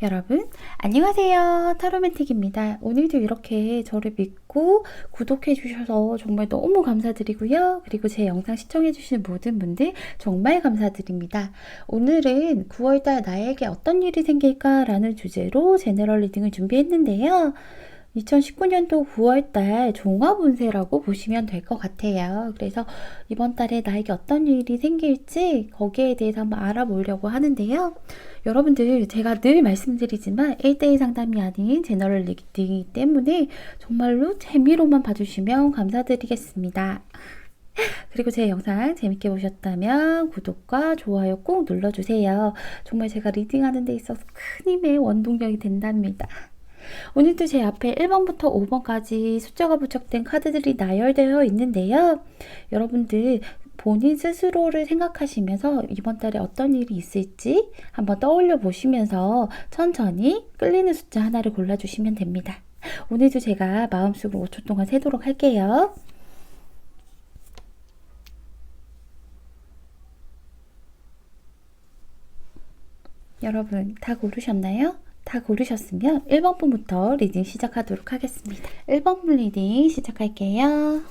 여러분, 안녕하세요. 타로맨틱입니다. 오늘도 이렇게 저를 믿고 구독해주셔서 정말 너무 감사드리고요. 그리고 제 영상 시청해주시는 모든 분들 정말 감사드립니다. 오늘은 9월달 나에게 어떤 일이 생길까라는 주제로 제너럴 리딩을 준비했는데요. 2019년도 9월달 종합운세라고 보시면 될 것 같아요. 그래서 이번 달에 나에게 어떤 일이 생길지 거기에 대해서 한번 알아보려고 하는데요. 여러분들 제가 늘 말씀드리지만 1대1 상담이 아닌 제너럴 리딩이기 때문에 정말로 재미로만 봐주시면 감사드리겠습니다. 그리고 제 영상 재밌게 보셨다면 구독과 좋아요 꼭 눌러주세요. 정말 제가 리딩하는 데 있어서 큰 힘의 원동력이 된답니다. 오늘도 제 앞에 1번부터 5번까지 숫자가 부착된 카드들이 나열되어 있는데요. 여러분들 본인 스스로를 생각하시면서 이번 달에 어떤 일이 있을지 한번 떠올려 보시면서 천천히 끌리는 숫자 하나를 골라주시면 됩니다. 오늘도 제가 마음속으로 5초 동안 세도록 할게요. 여러분 다 고르셨나요? 다 고르셨으면 1번 분부터 리딩 시작하도록 하겠습니다. 1번 분 리딩 시작할게요.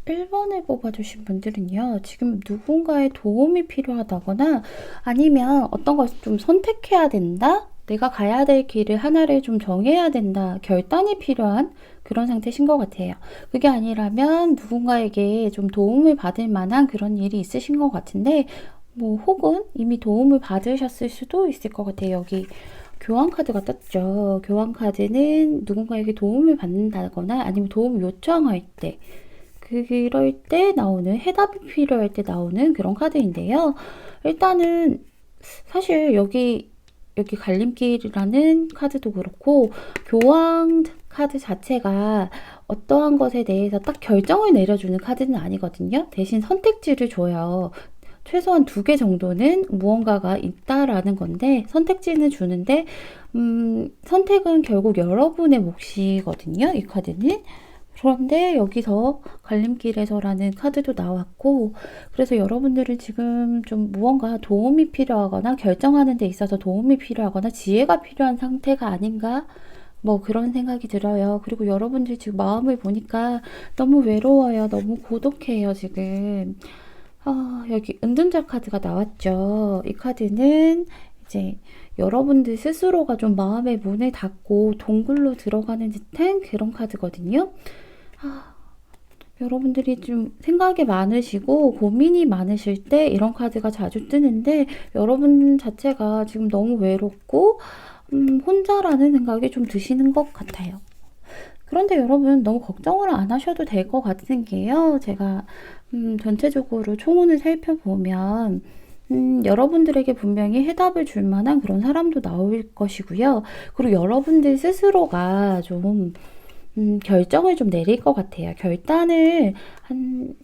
1번을 뽑아주신 분들은요, 지금 누군가의 도움이 필요하다거나 아니면 어떤 걸 좀 선택해야 된다? 내가 가야 될 길을 하나를 좀 정해야 된다. 결단이 필요한 그런 상태신 것 같아요. 그게 아니라면 누군가에게 좀 도움을 받을 만한 그런 일이 있으신 것 같은데, 뭐 혹은 이미 도움을 받으셨을 수도 있을 것 같아요. 여기 교환 카드가 떴죠. 교환 카드는 누군가에게 도움을 받는다거나 아니면 도움을 요청할 때, 그럴 때 나오는, 해답이 필요할 때 나오는 그런 카드인데요. 일단은 사실 여기 갈림길이라는 카드도 그렇고 교황 카드 자체가 어떠한 것에 대해서 딱 결정을 내려주는 카드는 아니거든요. 대신 선택지를 줘요. 최소한 2개 정도는 무언가가 있다라는 건데 선택지는 주는데 선택은 결국 여러분의 몫이거든요. 이 카드는. 그런데 여기서 갈림길에서라는 카드도 나왔고, 그래서 여러분들은 지금 좀 무언가 도움이 필요하거나 결정하는 데 있어서 도움이 필요하거나 지혜가 필요한 상태가 아닌가, 뭐 그런 생각이 들어요. 그리고 여러분들 지금 마음을 보니까 너무 외로워요. 너무 고독해요, 지금. 여기 은둔자 카드가 나왔죠. 이 카드는 이제 여러분들 스스로가 좀 마음의 문을 닫고 동굴로 들어가는 듯한 그런 카드거든요. 여러분들이 좀 생각이 많으시고 고민이 많으실 때 이런 카드가 자주 뜨는데 여러분 자체가 지금 너무 외롭고 혼자라는 생각이 좀 드시는 것 같아요. 그런데 여러분 너무 걱정을 안 하셔도 될 것 같은 게요. 제가 전체적으로 총운을 살펴보면 여러분들에게 분명히 해답을 줄 만한 그런 사람도 나올 것이고요. 그리고 여러분들 스스로가 좀 결정을 좀 내릴 것 같아요. 결단을 한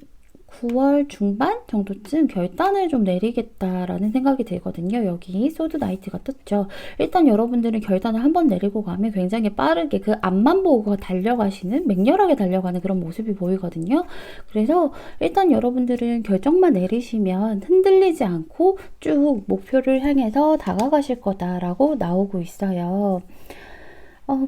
9월 중반 정도쯤 결단을 좀 내리겠다라는 생각이 들거든요. 여기 소드 나이트가 떴죠. 일단 여러분들은 결단을 한번 내리고 가면 굉장히 빠르게 그 앞만 보고 달려가시는, 맹렬하게 달려가는 그런 모습이 보이거든요. 그래서 일단 여러분들은 결정만 내리시면 흔들리지 않고 쭉 목표를 향해서 다가가실 거다라고 나오고 있어요.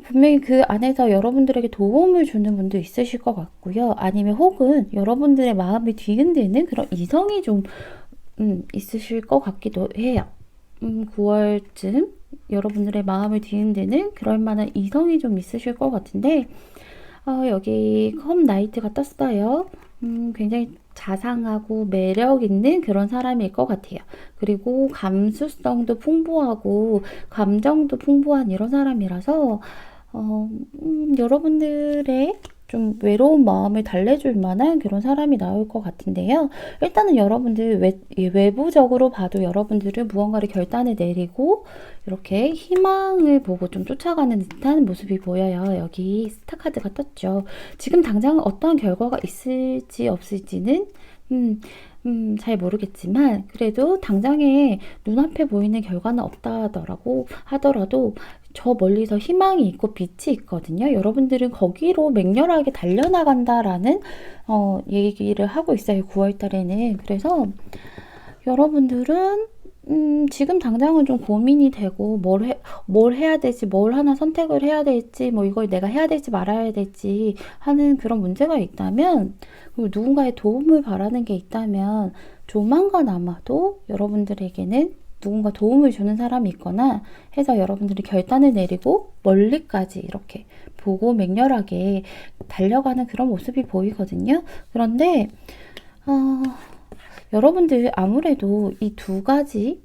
분명히 그 안에서 여러분들에게 도움을 주는 분도 있으실 것 같고요. 아니면 혹은 여러분들의 마음이 뒤흔드는 그런 이성이 좀 있으실 것 같기도 해요. 9월쯤 여러분들의 마음을 뒤흔드는 그럴 만한 이성이 좀 있으실 것 같은데 여기 컴 나이트가 떴어요. 굉장히 자상하고 매력 있는 그런 사람일 것 같아요. 그리고 감수성도 풍부하고 감정도 풍부한 이런 사람이라서 여러분들의 좀 외로운 마음을 달래줄 만한 그런 사람이 나올 것 같은데요. 일단은 여러분들 외부적으로 봐도 여러분들은 무언가를 결단을 내리고 이렇게 희망을 보고 좀 쫓아가는 듯한 모습이 보여요. 여기 스타 카드가 떴죠. 지금 당장 어떠한 결과가 있을지 없을지는 잘 모르겠지만 그래도 당장에 눈앞에 보이는 결과는 없다 하더라도 저 멀리서 희망이 있고 빛이 있거든요. 여러분들은 거기로 맹렬하게 달려나간다라는 얘기를 하고 있어요. 9월 달에는. 그래서 여러분들은 지금 당장은 좀 고민이 되고 뭘 해야 될지, 뭘 하나 선택을 해야 될지, 뭐 이걸 내가 해야 될지 말아야 될지 하는 그런 문제가 있다면, 그리고 누군가의 도움을 바라는 게 있다면 조만간 아마도 여러분들에게는 누군가 도움을 주는 사람이 있거나 해서 여러분들이 결단을 내리고 멀리까지 이렇게 보고 맹렬하게 달려가는 그런 모습이 보이거든요. 그런데 여러분들 아무래도 이 두 가지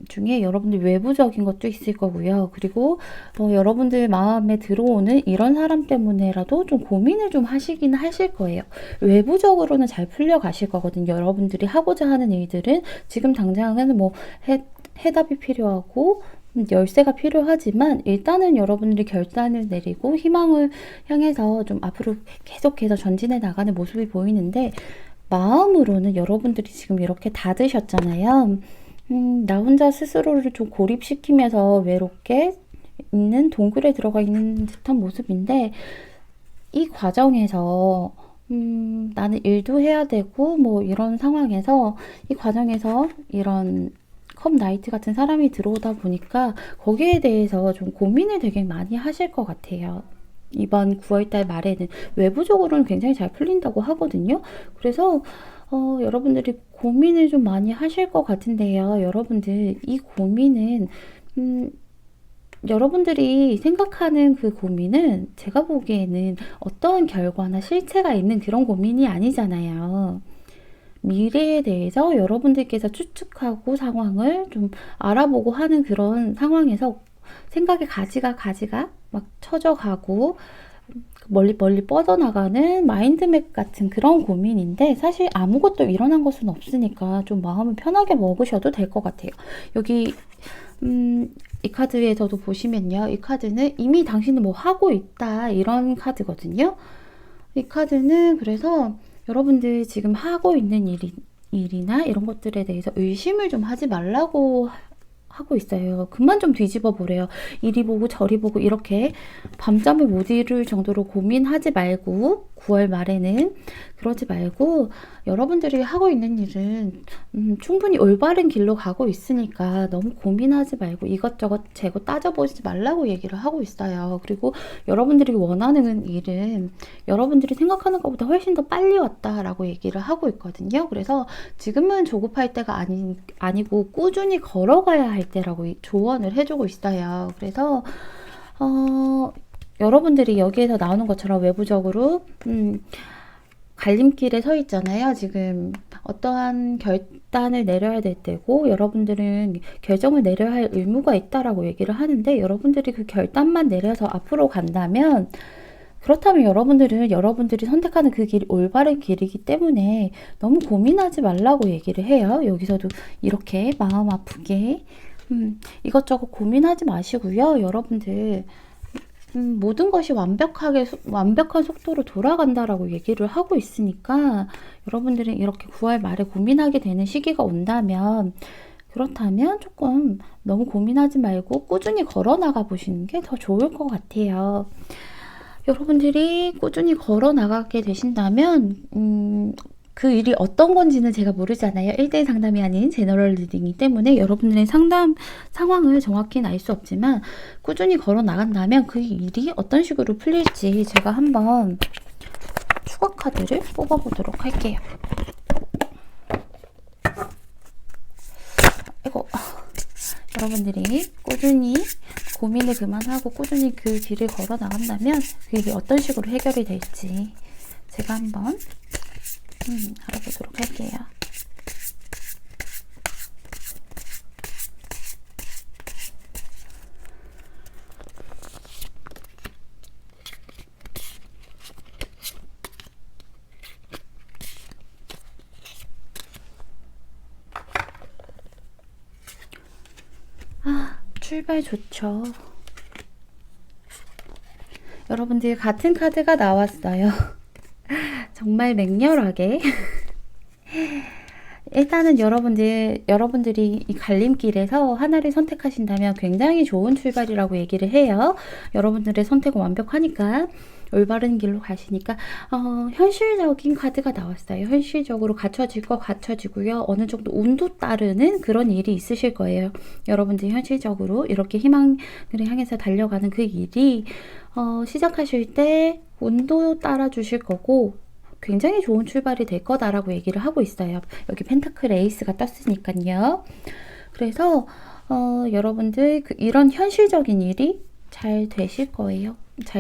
중에 여러분들 외부적인 것도 있을 거고요. 그리고 여러분들 마음에 들어오는 이런 사람 때문에라도 좀 고민을 좀 하시긴 하실 거예요. 외부적으로는 잘 풀려 가실 거거든요. 여러분들이 하고자 하는 일들은 지금 당장은 뭐 해답이 필요하고 열쇠가 필요하지만 일단은 여러분들이 결단을 내리고 희망을 향해서 좀 앞으로 계속해서 전진해 나가는 모습이 보이는데 마음으로는 여러분들이 지금 이렇게 닫으셨잖아요. 나 혼자 스스로를 좀 고립시키면서 외롭게 있는 동굴에 들어가 있는 듯한 모습인데 이 과정에서 나는 일도 해야 되고 뭐 이런 상황에서 이 과정에서 이런 컵 나이트 같은 사람이 들어오다 보니까 거기에 대해서 좀 고민을 되게 많이 하실 것 같아요. 이번 9월달 말에는 외부적으로는 굉장히 잘 풀린다고 하거든요. 그래서 여러분들이 고민을 좀 많이 하실 것 같은데요. 여러분들 이 고민은 여러분들이 생각하는 그 고민은 제가 보기에는 어떠한 결과나 실체가 있는 그런 고민이 아니잖아요. 미래에 대해서 여러분들께서 추측하고 상황을 좀 알아보고 하는 그런 상황에서 생각의 가지가 막 쳐져가고 멀리 뻗어나가는 마인드맵 같은 그런 고민인데 사실 아무것도 일어난 것은 없으니까 좀 마음을 편하게 먹으셔도 될 것 같아요. 여기 이 카드에서도 보시면요. 이 카드는 이미 당신은 뭐 하고 있다 이런 카드거든요. 이 카드는 그래서 여러분들 지금 하고 있는 일이나 이런 것들에 대해서 의심을 좀 하지 말라고 하고 있어요. 그만 좀 뒤집어 보래요. 이리 보고 저리 보고 이렇게 밤잠을 못 이룰 정도로 고민하지 말고 9월 말에는 그러지 말고 여러분들이 하고 있는 일은 충분히 올바른 길로 가고 있으니까 너무 고민하지 말고 이것저것 재고 따져보지 말라고 얘기를 하고 있어요. 그리고 여러분들이 원하는 일은 여러분들이 생각하는 것보다 훨씬 더 빨리 왔다라고 얘기를 하고 있거든요. 그래서 지금은 조급할 때가 아니고 꾸준히 걸어가야 할 때라고 조언을 해주고 있어요. 그래서 여러분들이 여기에서 나오는 것처럼 외부적으로 갈림길에 서 있잖아요. 지금 어떠한 결단을 내려야 될 때고 여러분들은 결정을 내려야 할 의무가 있다라고 얘기를 하는데 여러분들이 그 결단만 내려서 앞으로 간다면 그렇다면 여러분들은 여러분들이 선택하는 그 길이 올바른 길이기 때문에 너무 고민하지 말라고 얘기를 해요. 여기서도 이렇게 마음 아프게 이것저것 고민하지 마시고요. 여러분들 모든 것이 완벽한 속도로 돌아간다라고 얘기를 하고 있으니까 여러분들은 이렇게 9월 말에 고민하게 되는 시기가 온다면 그렇다면 조금 너무 고민하지 말고 꾸준히 걸어 나가 보시는 게 더 좋을 것 같아요. 여러분들이 꾸준히 걸어 나가게 되신다면 그 일이 어떤 건지는 제가 모르잖아요. 1대1 상담이 아닌 제너럴 리딩이기 때문에 여러분들의 상담 상황을 정확히는 알 수 없지만 꾸준히 걸어 나간다면 그 일이 어떤 식으로 풀릴지 제가 한번 추가 카드를 뽑아보도록 할게요. 이거 여러분들이 꾸준히 고민을 그만하고 꾸준히 그 길을 걸어 나간다면 그 일이 어떤 식으로 해결이 될지 제가 한번 알아보도록 할게요. 출발 좋죠. 여러분들 같은 카드가 나왔어요. 정말 맹렬하게 일단은 여러분들이 이 갈림길에서 하나를 선택하신다면 굉장히 좋은 출발이라고 얘기를 해요. 여러분들의 선택은 완벽하니까. 올바른 길로 가시니까 현실적인 카드가 나왔어요. 현실적으로 갖춰질 거 갖춰지고요. 어느 정도 운도 따르는 그런 일이 있으실 거예요. 여러분들이 현실적으로 이렇게 희망을 향해서 달려가는 그 일이 시작하실 때 운도 따라주실 거고 굉장히 좋은 출발이 될 거다라고 얘기를 하고 있어요. 여기 펜타클 에이스가 떴으니까요. 그래서 여러분들 이런 현실적인 일이 잘 되실 거예요.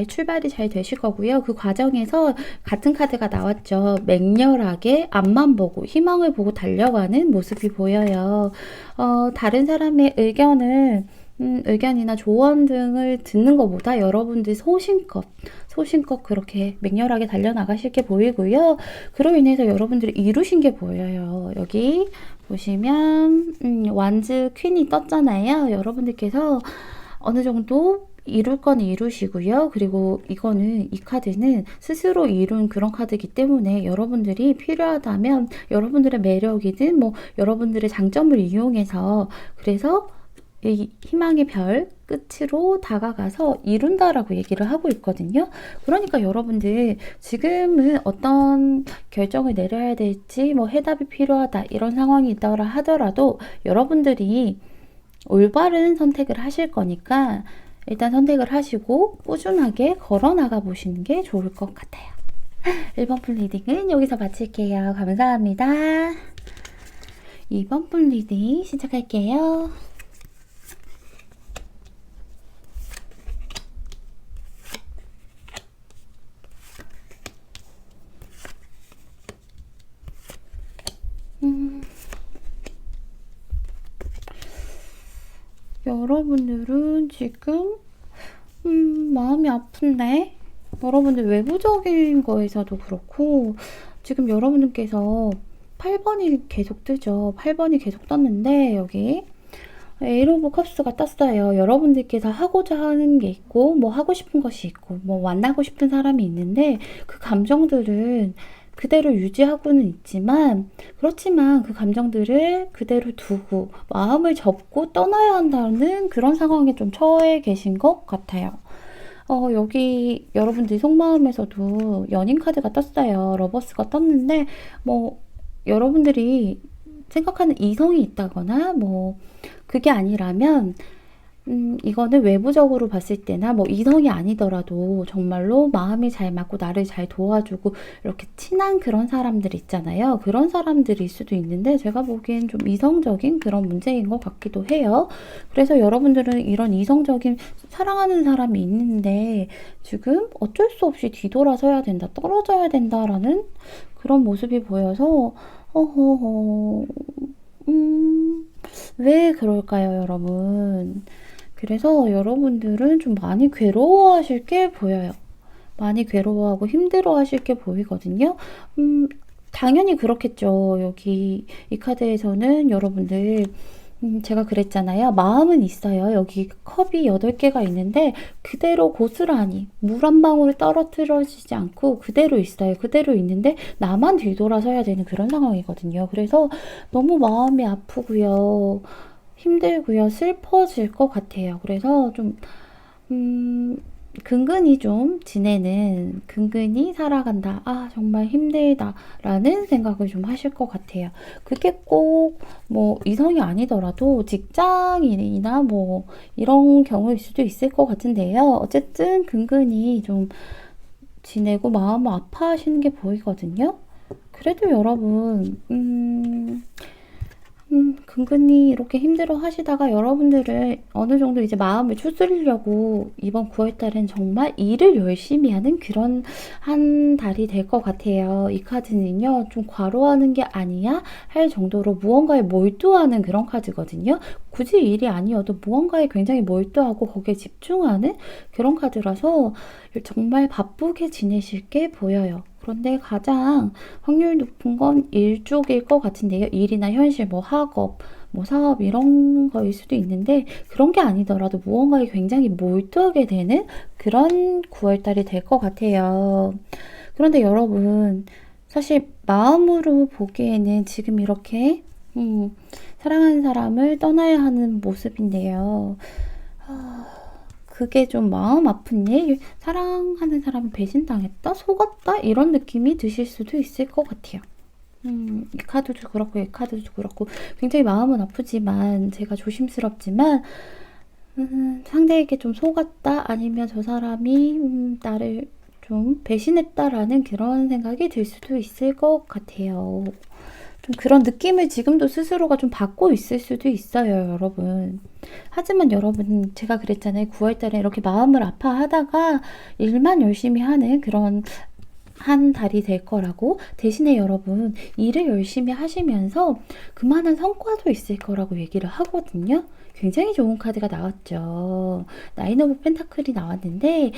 출발이 잘 되실 거고요. 그 과정에서 같은 카드가 나왔죠. 맹렬하게 앞만 보고 희망을 보고 달려가는 모습이 보여요. 다른 사람의 의견이나 조언 등을 듣는 것보다 여러분들 소신껏 그렇게 맹렬하게 달려나가실 게 보이고요. 그로 인해서 여러분들이 이루신 게 보여요. 여기 보시면 완즈 퀸이 떴잖아요. 여러분들께서 어느 정도 이룰 건 이루시고요. 그리고 이 카드는 스스로 이룬 그런 카드이기 때문에 여러분들이 필요하다면 여러분들의 매력이든 뭐 여러분들의 장점을 이용해서 그래서 이 희망의 별 끝으로 다가가서 이룬다라고 얘기를 하고 있거든요. 그러니까 여러분들 지금은 어떤 결정을 내려야 될지 뭐 해답이 필요하다 이런 상황이 있다라 하더라도 여러분들이 올바른 선택을 하실 거니까 일단 선택을 하시고 꾸준하게 걸어 나가 보시는 게 좋을 것 같아요. 1번 분 리딩은 여기서 마칠게요. 감사합니다. 2번 분 리딩 시작할게요. 여러분들은 지금 마음이 아픈데 여러분들 외부적인 거에서도 그렇고 지금 여러분들께서 8번이 계속 뜨죠. 8번이 계속 떴는데 여기 에이트 오브 컵스가 떴어요. 여러분들께서 하고자 하는 게 있고 뭐 하고 싶은 것이 있고 뭐 만나고 싶은 사람이 있는데 그 감정들은 그대로 유지하고는 있지만 그렇지만 그 감정들을 그대로 두고 마음을 접고 떠나야 한다는 그런 상황에 좀 처해 계신 것 같아요. 여기 여러분들 속마음에서도 연인 카드가 떴어요. 러버스가 떴는데 뭐 여러분들이 생각하는 이성이 있다거나 뭐 그게 아니라면 이거는 외부적으로 봤을 때나 뭐 이성이 아니더라도 정말로 마음이 잘 맞고 나를 잘 도와주고 이렇게 친한 그런 사람들 있잖아요. 그런 사람들일 수도 있는데 제가 보기엔 좀 이성적인 그런 문제인 것 같기도 해요. 그래서 여러분들은 이런 이성적인 사랑하는 사람이 있는데 지금 어쩔 수 없이 뒤돌아서야 된다, 떨어져야 된다라는 그런 모습이 보여서 왜 그럴까요, 여러분? 그래서 여러분들은 좀 많이 괴로워하실 게 보여요. 많이 괴로워하고 힘들어하실 게 보이거든요. 당연히 그렇겠죠. 여기 이 카드에서는 여러분들 제가 그랬잖아요. 마음은 있어요. 여기 컵이 8개가 있는데 그대로 고스란히 물 한 방울 떨어뜨려지지 않고 그대로 있어요. 그대로 있는데 나만 뒤돌아서야 되는 그런 상황이거든요. 그래서 너무 마음이 아프고요. 힘들고요. 슬퍼질 것 같아요. 그래서 좀 근근히 좀 지내는, 근근히 살아간다. 아, 정말 힘들다. 라는 생각을 좀 하실 것 같아요. 그게 꼭 뭐 이성이 아니더라도 직장인이나 뭐 이런 경우일 수도 있을 것 같은데요. 어쨌든 근근히 좀 지내고 마음을 아파하시는 게 보이거든요. 그래도 여러분, 근근히 이렇게 힘들어 하시다가 여러분들을 어느 정도 이제 마음을 추스리려고 이번 9월달엔 정말 일을 열심히 하는 그런 한 달이 될 것 같아요. 이 카드는요, 좀 과로하는 게 아니야 할 정도로 무언가에 몰두하는 그런 카드거든요. 굳이 일이 아니어도 무언가에 굉장히 몰두하고 거기에 집중하는 그런 카드라서 정말 바쁘게 지내실 게 보여요. 그런데 가장 확률 높은 건 일 쪽일 것 같은데요. 일이나 현실, 뭐 학업, 뭐 사업 이런 거일 수도 있는데 그런 게 아니더라도 무언가에 굉장히 몰두하게 되는 그런 9월달이 될 것 같아요. 그런데 여러분 사실 마음으로 보기에는 지금 이렇게 사랑하는 사람을 떠나야 하는 모습인데요. 그게 좀 마음 아픈 일, 사랑하는 사람을 배신당했다, 속았다 이런 느낌이 드실 수도 있을 것 같아요. 이 카드도 그렇고 이 카드도 그렇고 굉장히 마음은 아프지만 제가 조심스럽지만 상대에게 좀 속았다 아니면 저 사람이 나를 좀 배신했다라는 그런 생각이 들 수도 있을 것 같아요. 좀 그런 느낌을 지금도 스스로가 좀 받고 있을 수도 있어요, 여러분. 하지만 여러분, 제가 그랬잖아요. 9월 달에 이렇게 마음을 아파하다가 일만 열심히 하는 그런 한 달이 될 거라고. 대신에 여러분, 일을 열심히 하시면서 그만한 성과도 있을 거라고 얘기를 하거든요. 굉장히 좋은 카드가 나왔죠. 나인 오브 펜타클이 나왔는데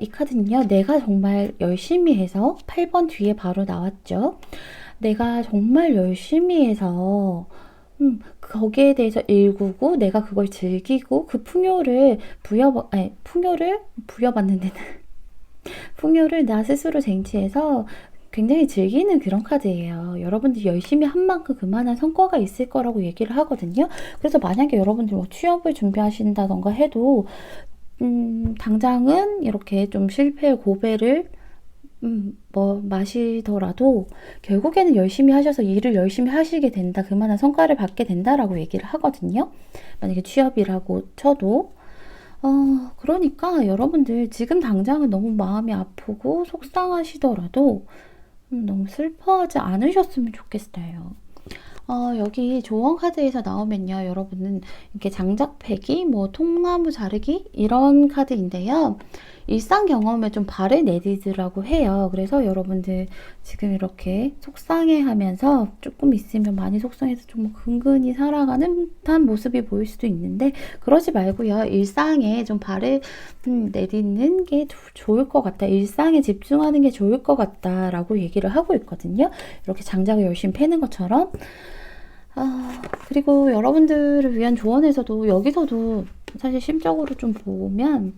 이 카드는요. 내가 정말 열심히 해서 8번 뒤에 바로 나왔죠. 내가 정말 열심히 해서 거기에 대해서 일구고 내가 그걸 즐기고 그 풍요를 부여받는 데는 풍요를 나 스스로 쟁취해서 굉장히 즐기는 그런 카드예요. 여러분들이 열심히 한 만큼 그만한 성과가 있을 거라고 얘기를 하거든요. 그래서 만약에 여러분들 뭐 취업을 준비하신다던가 해도 당장은 이렇게 좀 실패 고배를 뭐 마시더라도 결국에는 열심히 하셔서 일을 열심히 하시게 된다. 그만한 성과를 받게 된다라고 얘기를 하거든요. 만약에 취업이라고 쳐도 그러니까 여러분들 지금 당장은 너무 마음이 아프고 속상하시더라도 너무 슬퍼하지 않으셨으면 좋겠어요. 여기 조언 카드에서 나오면요, 여러분은 이렇게 장작 패기, 뭐 통나무 자르기 이런 카드인데요. 일상 경험에 좀 발을 내디드라고 해요. 그래서 여러분들 지금 이렇게 속상해하면서 조금 있으면 많이 속상해서 좀 근근히 살아가는 듯한 모습이 보일 수도 있는데 그러지 말고요. 일상에 좀 발을 내딛는 게 좋을 것 같다. 일상에 집중하는 게 좋을 것 같다라고 얘기를 하고 있거든요. 이렇게 장작을 열심히 패는 것처럼. 그리고 여러분들을 위한 조언에서도 여기서도 사실 심적으로 좀 보면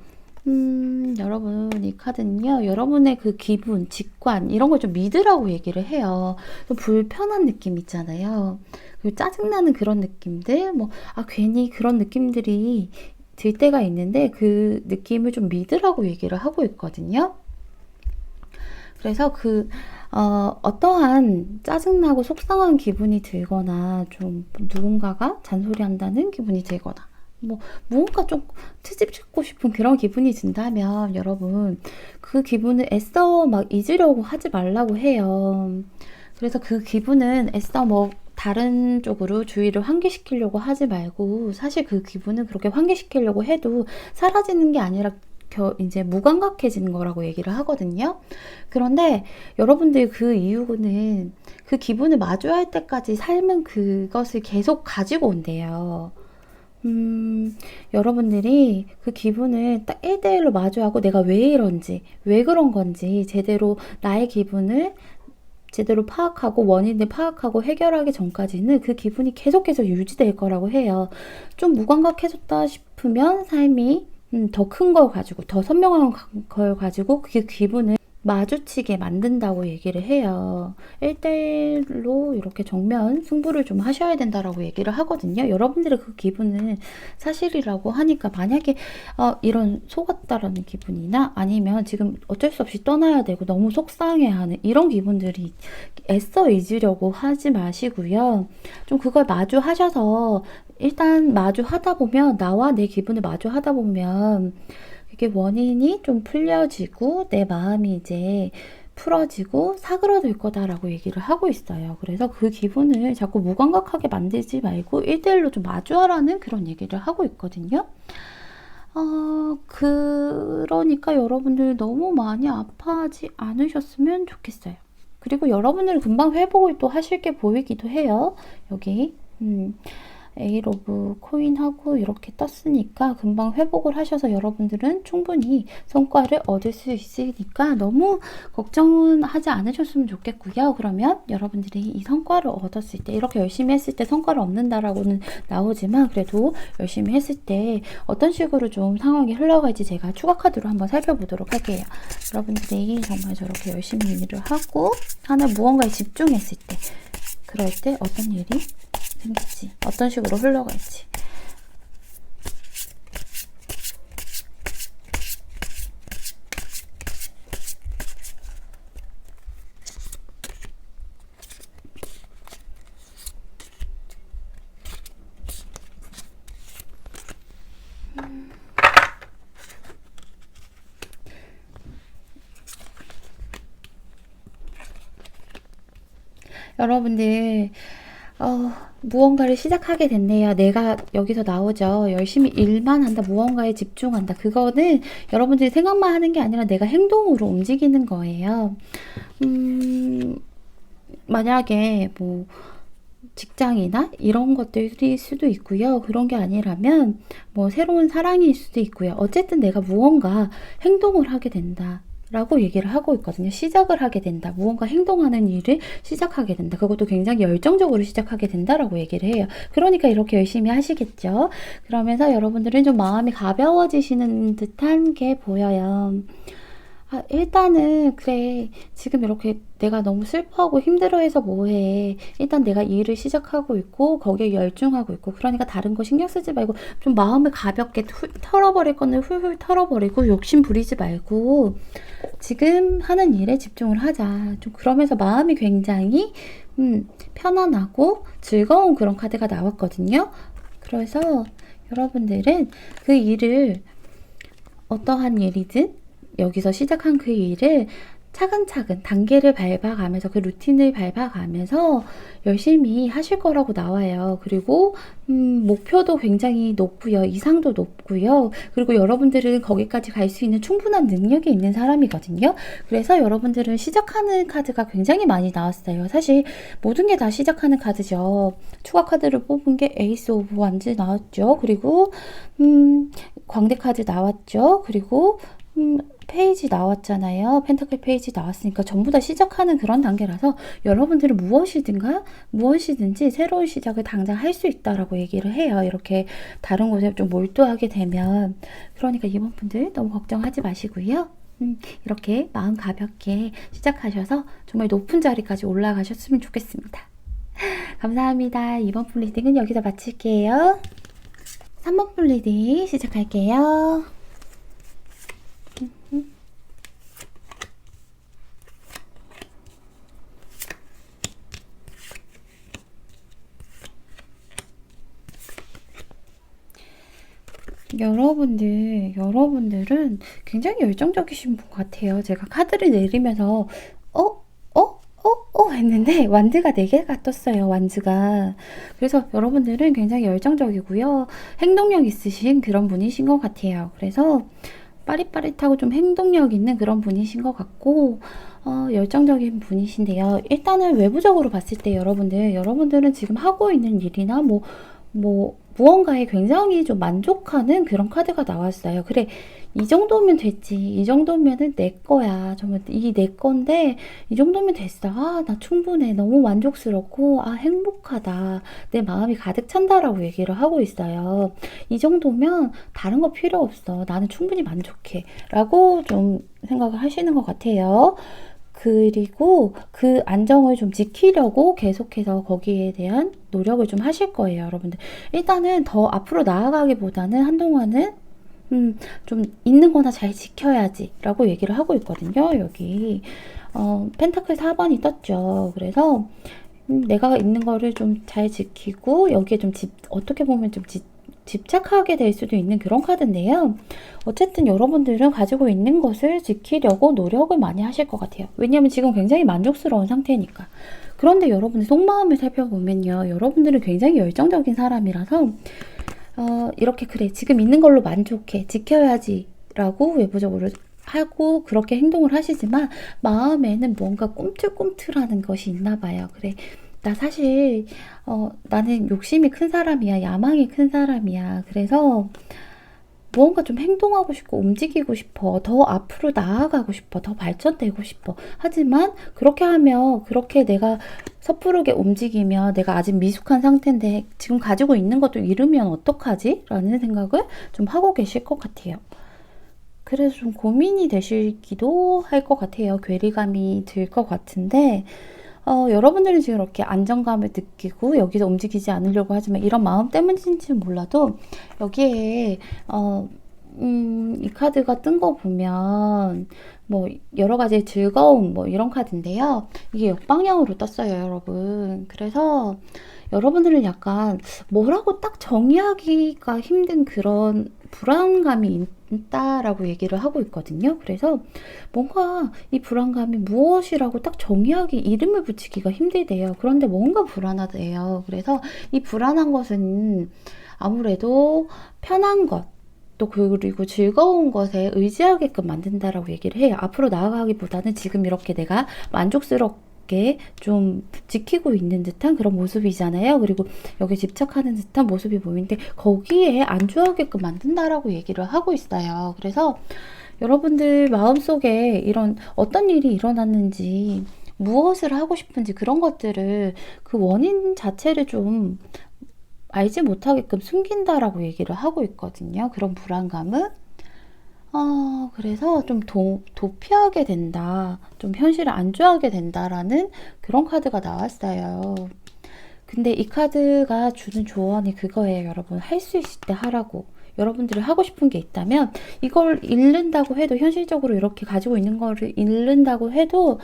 여러분 이 카드는요 여러분의 그 기분, 직관 이런 걸 좀 믿으라고 얘기를 해요. 좀 불편한 느낌 있잖아요. 그리고 짜증나는 그런 느낌들 괜히 그런 느낌들이 들 때가 있는데 그 느낌을 좀 믿으라고 얘기를 하고 있거든요. 그래서 어떠한 짜증나고 속상한 기분이 들거나 좀 누군가가 잔소리한다는 기분이 들거나 무언가 좀 트집짓고 싶은 그런 기분이 든다면 여러분 그 기분을 애써 막 잊으려고 하지 말라고 해요. 그래서 그 기분은 애써 다른 쪽으로 주의를 환기시키려고 하지 말고 사실 그 기분은 그렇게 환기시키려고 해도 사라지는 게 아니라 이제 무감각해지는 거라고 얘기를 하거든요. 그런데 여러분들 그 이유는 그 기분을 마주할 때까지 삶은 그것을 계속 가지고 온대요. 여러분들이 그 기분을 딱 1대1로 마주하고 내가 왜 이런지, 왜 그런 건지 제대로 나의 기분을 제대로 파악하고 원인을 파악하고 해결하기 전까지는 그 기분이 계속해서 유지될 거라고 해요. 좀 무감각해졌다 싶으면 삶이 더 큰 걸 가지고 더 선명한 걸 가지고 그 기분을 마주치게 만든다고 얘기를 해요. 1대1로 이렇게 정면 승부를 좀 하셔야 된다라고 얘기를 하거든요. 여러분들의 그 기분은 사실이라고 하니까 만약에 이런 속았다라는 기분이나 아니면 지금 어쩔 수 없이 떠나야 되고 너무 속상해하는 이런 기분들이 애써 잊으려고 하지 마시고요. 좀 그걸 마주하셔서 일단 마주하다 보면 나와 내 기분을 마주하다 보면 이게 원인이 좀 풀려지고 내 마음이 이제 풀어지고 사그러들 거다라고 얘기를 하고 있어요. 그래서 그 기분을 자꾸 무감각하게 만들지 말고 1대1로 좀 마주하라는 그런 얘기를 하고 있거든요. 그러니까 여러분들 너무 많이 아파하지 않으셨으면 좋겠어요. 그리고 여러분들 금방 회복을 또 하실 게 보이기도 해요. 여기 에일 오브 코인하고 이렇게 떴으니까 금방 회복을 하셔서 여러분들은 충분히 성과를 얻을 수 있으니까 너무 걱정은 하지 않으셨으면 좋겠고요. 그러면 여러분들이 이 성과를 얻었을 때, 이렇게 열심히 했을 때 성과를 얻는다라고는 나오지만 그래도 열심히 했을 때 어떤 식으로 좀 상황이 흘러갈지 제가 추가 카드로 한번 살펴보도록 할게요. 여러분들이 정말 저렇게 열심히 일을 하고 하나 무언가에 집중했을 때, 그럴 때 어떤 일이 생길지, 어떤 식으로 흘러갈지. 여러분들 무언가를 시작하게 됐네요. 내가 여기서 나오죠. 열심히 일만 한다, 무언가에 집중한다. 그거는 여러분들이 생각만 하는 게 아니라 내가 행동으로 움직이는 거예요. 만약에 뭐 직장이나 이런 것들일 수도 있고요. 그런 게 아니라면 뭐 새로운 사랑일 수도 있고요. 어쨌든 내가 무언가 행동을 하게 된다 라고 얘기를 하고 있거든요. 시작을 하게 된다. 무언가 행동하는 일을 시작하게 된다. 그것도 굉장히 열정적으로 시작하게 된다라고 얘기를 해요. 그러니까 이렇게 열심히 하시겠죠. 그러면서 여러분들은 좀 마음이 가벼워지시는 듯한 게 보여요. 일단은 그래, 지금 이렇게 내가 너무 슬퍼하고 힘들어해서 뭐해. 일단 내가 일을 시작하고 있고 거기에 열중하고 있고, 그러니까 다른 거 신경 쓰지 말고 좀 마음을 가볍게 털어버릴 거는 훌훌 털어버리고 욕심 부리지 말고 지금 하는 일에 집중을 하자. 좀 그러면서 마음이 굉장히 편안하고 즐거운 그런 카드가 나왔거든요. 그래서 여러분들은 그 일을, 어떠한 일이든 여기서 시작한 그 일을 차근차근 단계를 밟아가면서, 그 루틴을 밟아가면서 열심히 하실 거라고 나와요. 그리고 목표도 굉장히 높고요. 이상도 높고요. 그리고 여러분들은 거기까지 갈 수 있는 충분한 능력이 있는 사람이거든요. 그래서 여러분들은 시작하는 카드가 굉장히 많이 나왔어요. 사실 모든 게 다 시작하는 카드죠. 추가 카드를 뽑은 게 에이스 오브 완즈 나왔죠. 그리고 광대 카드 나왔죠. 그리고 페이지 나왔잖아요. 펜타클 페이지 나왔으니까 전부 다 시작하는 그런 단계라서 여러분들은 무엇이든지 새로운 시작을 당장 할 수 있다라고 얘기를 해요. 이렇게 다른 곳에 좀 몰두하게 되면. 그러니까 이번 분들 너무 걱정하지 마시고요. 이렇게 마음 가볍게 시작하셔서 정말 높은 자리까지 올라가셨으면 좋겠습니다. 감사합니다. 이번 분 리딩은 여기서 마칠게요. 3번 분 리딩 시작할게요. 여러분들은 굉장히 열정적이신 분 같아요. 제가 카드를 내리면서 했는데 완드가 4개가 떴어요. 완즈가. 그래서 여러분들은 굉장히 열정적이고요. 행동력 있으신 그런 분이신 것 같아요. 그래서 빠릿빠릿하고 좀 행동력 있는 그런 분이신 것 같고, 열정적인 분이신데요. 일단은 외부적으로 봤을 때 여러분들은 지금 하고 있는 일이나 무언가에 굉장히 좀 만족하는 그런 카드가 나왔어요. 그래, 이 정도면 됐지. 이 정도면은 내 거야. 정말 이게 내 건데 이 정도면 됐어. 나 충분해. 너무 만족스럽고 행복하다. 내 마음이 가득 찬다라고 얘기를 하고 있어요. 이 정도면 다른 거 필요 없어. 나는 충분히 만족해. 라고 좀 생각을 하시는 것 같아요. 그리고 그 안정을 좀 지키려고 계속해서 거기에 대한 노력을 좀 하실 거예요, 여러분들. 일단은 더 앞으로 나아가기보다는 한동안은 좀 있는 거나 잘 지켜야지 라고 얘기를 하고 있거든요. 여기 펜타클 4번이 떴죠. 그래서 내가 있는 거를 좀 잘 지키고 여기에 좀 어떻게 보면 좀 집착하게 될 수도 있는 그런 카드인데요. 어쨌든 여러분들은 가지고 있는 것을 지키려고 노력을 많이 하실 것 같아요. 왜냐하면 지금 굉장히 만족스러운 상태니까. 그런데 여러분의 속마음을 살펴보면요. 여러분들은 굉장히 열정적인 사람이라서 이렇게 그래, 지금 있는 걸로 만족해, 지켜야지 라고 외부적으로 하고 그렇게 행동을 하시지만 마음에는 뭔가 꿈틀꿈틀하는 것이 있나 봐요. 그래, 나 사실 나는 욕심이 큰 사람이야. 야망이 큰 사람이야. 그래서 무언가 좀 행동하고 싶고 움직이고 싶어. 더 앞으로 나아가고 싶어. 더 발전되고 싶어. 하지만 그렇게 하면 그렇게 내가 섣부르게 움직이면 내가 아직 미숙한 상태인데 지금 가지고 있는 것도 잃으면 어떡하지? 라는 생각을 좀 하고 계실 것 같아요. 그래서 좀 고민이 되시기도 할 것 같아요. 괴리감이 들 것 같은데 여러분들은 지금 이렇게 안정감을 느끼고 여기서 움직이지 않으려고 하지만 이런 마음 때문인지는 몰라도 여기에 이 카드가 뜬 거 보면 뭐 여러 가지 즐거움 뭐 이런 카드인데요. 이게 역방향으로 떴어요, 여러분. 그래서 여러분들은 약간 뭐라고 딱 정의하기가 힘든 그런 불안감이 있다라고 얘기를 하고 있거든요. 그래서 뭔가 이 불안감이 무엇이라고 딱 정의하기, 이름을 붙이기가 힘들대요. 그런데 뭔가 불안하대요. 그래서 이 불안한 것은 아무래도 편한 것, 또 그리고 즐거운 것에 의지하게끔 만든다라고 얘기를 해요. 앞으로 나아가기보다는 지금 이렇게 내가 만족스럽게 좀 지키고 있는 듯한 그런 모습이잖아요. 그리고 여기 집착하는 듯한 모습이 보이는데 거기에 안주하게끔 만든다라고 얘기를 하고 있어요. 그래서 여러분들 마음속에 이런 어떤 일이 일어났는지 무엇을 하고 싶은지 그런 것들을 그 원인 자체를 좀 알지 못하게끔 숨긴다라고 얘기를 하고 있거든요. 그런 불안감은. 그래서 좀 도피하게 된다. 좀 현실을 안주하게 된다라는 그런 카드가 나왔어요. 근데 이 카드가 주는 조언이 그거예요, 여러분. 할 수 있을 때 하라고. 여러분들이 하고 싶은 게 있다면 이걸 잃는다고 해도 현실적으로 이렇게 가지고 있는 거를 잃는다고 해도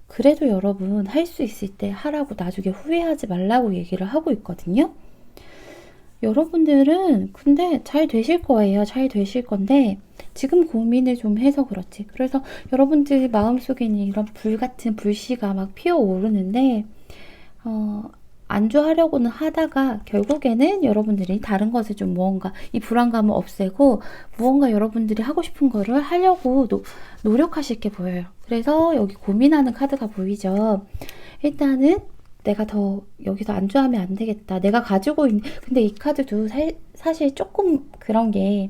그래도 여러분 할 수 있을 때 하라고 나중에 후회하지 말라고 얘기를 하고 있거든요. 여러분들은 근데 잘 되실 거예요. 잘 되실 건데 지금 고민을 좀 해서 그렇지. 그래서 여러분들 마음속에는 이런 불같은 불씨가 막 피어오르는데 안주하려고는 하다가 결국에는 여러분들이 다른 것을 좀 무언가 이 불안감을 없애고 무언가 여러분들이 하고 싶은 거를 하려고 노력하실 게 보여요. 그래서 여기 고민하는 카드가 보이죠. 일단은 내가 더 여기서 안주하면 안 되겠다. 내가 가지고 있는 근데 이 카드도 사실 조금 그런 게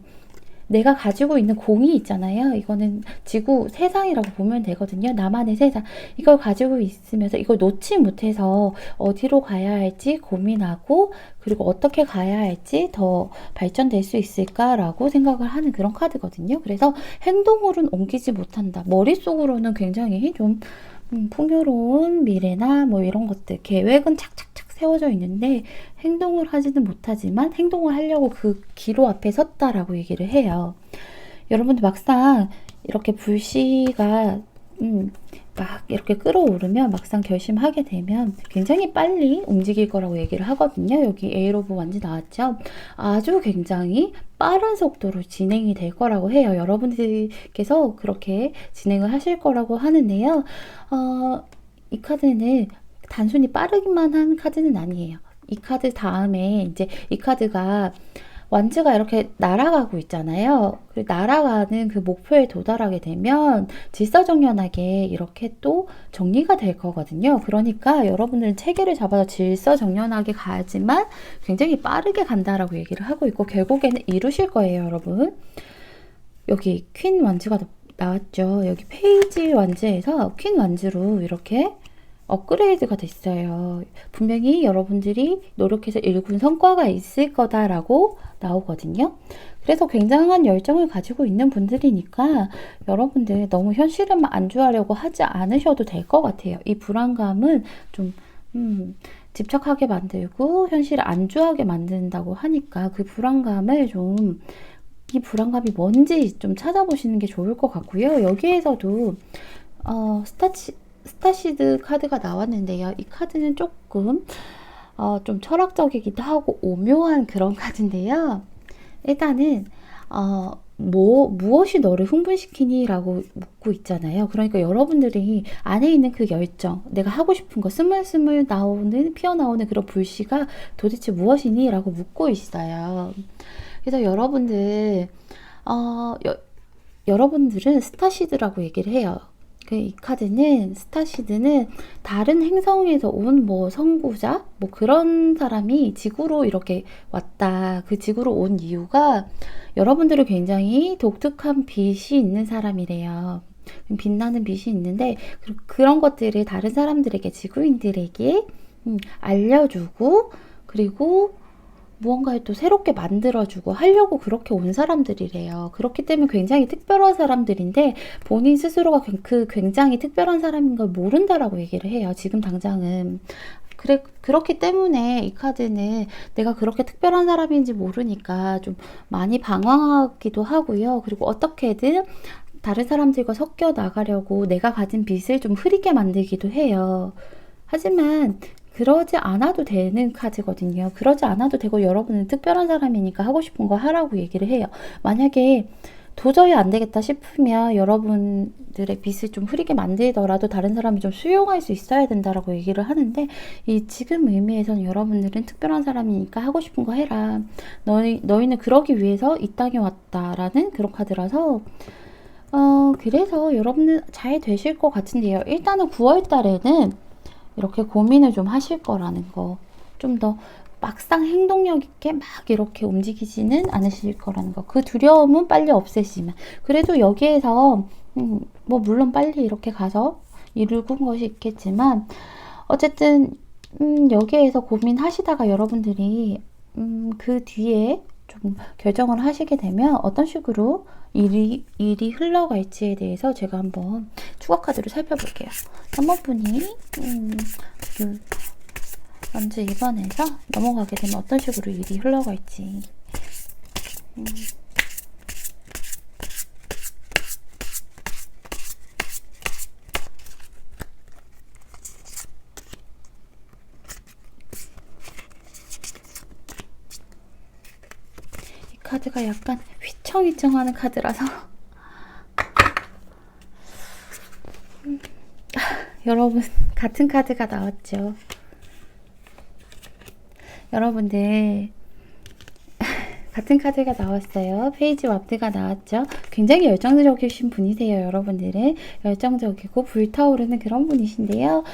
내가 가지고 있는 공이 있잖아요. 이거는 지구 세상이라고 보면 되거든요. 나만의 세상. 이걸 가지고 있으면서 이걸 놓지 못해서 어디로 가야 할지 고민하고 그리고 어떻게 가야 할지 더 발전될 수 있을까라고 생각을 하는 그런 카드거든요. 그래서 행동으로는 옮기지 못한다. 머릿속으로는 굉장히 좀 풍요로운 미래나 뭐 이런 것들 계획은 착착착 세워져 있는데 행동을 하지는 못하지만 행동을 하려고 그 기로 앞에 섰다라고 얘기를 해요. 여러분들 막상 이렇게 불씨가 막 이렇게 끌어오르면 막상 결심하게 되면 굉장히 빨리 움직일 거라고 얘기를 하거든요. 여기 에이로브 완지 나왔죠. 아주 굉장히 빠른 속도로 진행이 될 거라고 해요. 여러분들께서 그렇게 진행을 하실 거라고 하는데요. 이 카드는 단순히 빠르기만 한 카드는 아니에요. 이 카드 다음에 이제 이 카드가 완즈가 이렇게 날아가고 있잖아요. 날아가는 그 목표에 도달하게 되면 질서정연하게 이렇게 또 정리가 될 거거든요. 그러니까 여러분들은 체계를 잡아서 질서정연하게 가지만 굉장히 빠르게 간다라고 얘기를 하고 있고 결국에는 이루실 거예요, 여러분. 여기 퀸 완즈가 나왔죠. 여기 페이지 완즈에서 퀸 완즈로 이렇게 업그레이드가 됐어요. 분명히 여러분들이 노력해서 일군 성과가 있을 거다라고 나오거든요. 그래서 굉장한 열정을 가지고 있는 분들이니까 여러분들 너무 현실에만 안주하려고 하지 않으셔도 될 것 같아요. 이 불안감은 좀 집착하게 만들고 현실에 안주하게 만든다고 하니까 그 불안감을 좀 이 불안감이 뭔지 좀 찾아보시는 게 좋을 것 같고요. 여기에서도 스타시드 카드가 나왔는데요. 이 카드는 조금 좀 철학적이기도 하고 오묘한 그런 카드인데요. 일단은 무엇이 너를 흥분시키니? 라고 묻고 있잖아요. 그러니까 여러분들이 안에 있는 그 열정, 내가 하고 싶은 거 스물스물 피어나오는 그런 불씨가 도대체 무엇이니? 라고 묻고 있어요. 그래서 여러분들은 스타시드라고 얘기를 해요. 이 카드는 스타시드는 다른 행성에서 온 뭐 선구자 뭐 그런 사람이 지구로 이렇게 왔다. 그 지구로 온 이유가 여러분들은 굉장히 독특한 빛이 있는 사람이래요. 빛나는 빛이 있는데 그런 것들을 다른 사람들에게 지구인들에게 알려주고 그리고 무언가를 또 새롭게 만들어주고 하려고 그렇게 온 사람들이래요. 그렇기 때문에 굉장히 특별한 사람들인데 본인 스스로가 그 굉장히 특별한 사람인 걸 모른다라고 얘기를 해요. 지금 당장은. 그렇기 때문에 이 카드는 내가 그렇게 특별한 사람인지 모르니까 좀 많이 방황하기도 하고요. 그리고 어떻게든 다른 사람들과 섞여 나가려고 내가 가진 빛을 좀 흐리게 만들기도 해요. 하지만 그러지 않아도 되는 카드거든요. 그러지 않아도 되고 여러분은 특별한 사람이니까 하고 싶은 거 하라고 얘기를 해요. 만약에 도저히 안 되겠다 싶으면 여러분들의 빛을 좀 흐리게 만들더라도 다른 사람이 좀 수용할 수 있어야 된다라고 얘기를 하는데 이 지금 의미에서는 여러분들은 특별한 사람이니까 하고 싶은 거 해라. 너희는 그러기 위해서 이 땅에 왔다라는 그런 카드라서 그래서 여러분은 잘 되실 것 같은데요. 일단은 9월 달에는 이렇게 고민을 좀 하실 거라는 거. 좀 더 막상 행동력 있게 막 이렇게 움직이지는 않으실 거라는 거. 그 두려움은 빨리 없애시면. 그래도 여기에서, 뭐, 물론 빨리 이렇게 가서 이루는 것이 있겠지만, 어쨌든, 여기에서 고민하시다가 여러분들이, 그 뒤에 좀 결정을 하시게 되면 어떤 식으로 일이 흘러갈지에 대해서 제가 한번 추가 카드를 살펴볼게요. 3번 분이 먼저 2번에서 넘어가게 되면 어떤 식으로 일이 흘러갈지. 이 카드가 약간 휘청휘청하는 카드라서 여러분 같은 카드가 나왔죠. 여러분들 같은 카드가 나왔어요. 페이지 와프가 나왔죠. 굉장히 열정적이신 분이세요. 여러분들은 열정적이고 불타오르는 그런 분이신데요.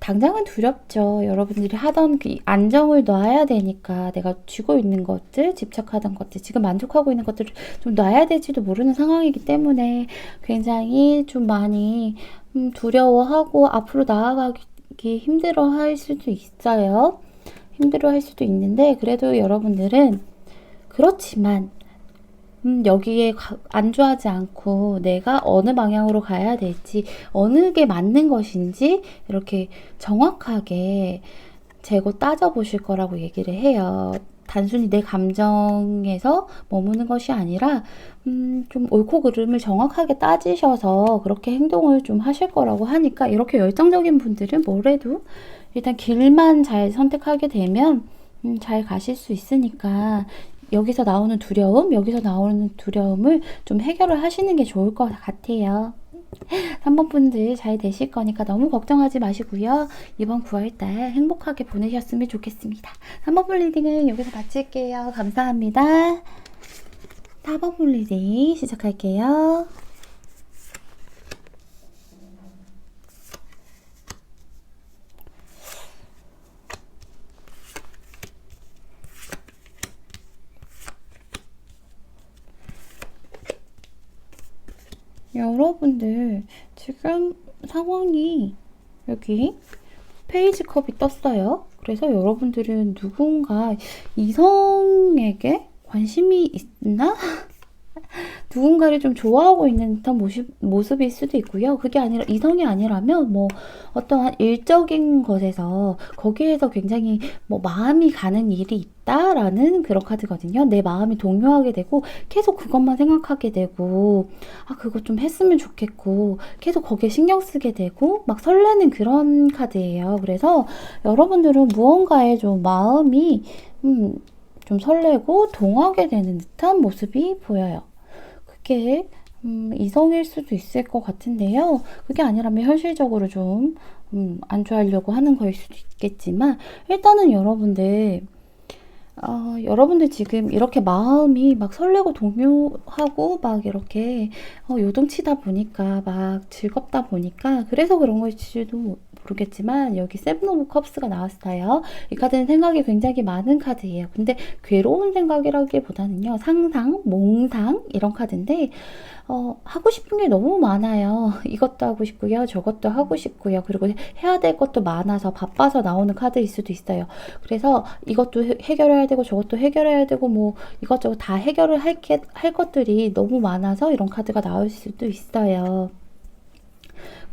당장은 두렵죠. 여러분들이 하던 그 안정을 놔야 되니까 내가 쥐고 있는 것들, 집착하던 것들, 지금 만족하고 있는 것들을 좀 놔야 될지도 모르는 상황이기 때문에 굉장히 좀 많이 두려워하고 앞으로 나아가기 힘들어 할 수도 있어요. 힘들어 할 수도 있는데 그래도 여러분들은 그렇지만 여기에 안주하지 않고 내가 어느 방향으로 가야 될지 어느 게 맞는 것인지 이렇게 정확하게 재고 따져보실 거라고 얘기를 해요. 단순히 내 감정에서 머무는 것이 아니라 좀 옳고 그름을 정확하게 따지셔서 그렇게 행동을 좀 하실 거라고 하니까 이렇게 열정적인 분들은 뭐래도 일단 길만 잘 선택하게 되면 잘 가실 수 있으니까 여기서 나오는 두려움을 좀 해결을 하시는 게 좋을 것 같아요. 3번 분들 잘 되실 거니까 너무 걱정하지 마시고요. 이번 9월달 행복하게 보내셨으면 좋겠습니다. 3번 분 리딩은 여기서 마칠게요. 감사합니다. 4번 분 리딩 시작할게요. 여러분들 지금 상황이 여기 페이지 컵이 떴어요. 그래서 여러분들은 누군가 이성에게 관심이 있나? 누군가를 좀 좋아하고 있는 듯한 모습일 수도 있고요. 그게 아니라 이성이 아니라면 뭐 어떠한 일적인 것에서 거기에서 굉장히 뭐 마음이 가는 일이 있다라는 그런 카드거든요. 내 마음이 동요하게 되고 계속 그것만 생각하게 되고 그거 좀 했으면 좋겠고 계속 거기에 신경 쓰게 되고 막 설레는 그런 카드예요. 그래서 여러분들은 무언가에 좀 마음이 좀 설레고 동하게 되는 듯한 모습이 보여요. 그게 이성일 수도 있을 것 같은데요. 그게 아니라면 현실적으로 좀 안주하려고 하는 거일 수도 있겠지만 일단은 여러분들 여러분들 지금 이렇게 마음이 막 설레고 동요하고 막 이렇게 요동치다 보니까 막 즐겁다 보니까 그래서 그런 걸지도 모르겠지만 여기 세븐 오브 컵스가 나왔어요. 이 카드는 생각이 굉장히 많은 카드예요. 근데 괴로운 생각이라기보다는요. 상상, 몽상 이런 카드인데 하고 싶은 게 너무 많아요. 이것도 하고 싶고요. 저것도 하고 싶고요. 그리고 해야 될 것도 많아서 바빠서 나오는 카드일 수도 있어요. 그래서 이것도 해결해야 되고 저것도 해결해야 되고 뭐 이것저것 다 해결을 할 것들이 너무 많아서 이런 카드가 나올 수도 있어요.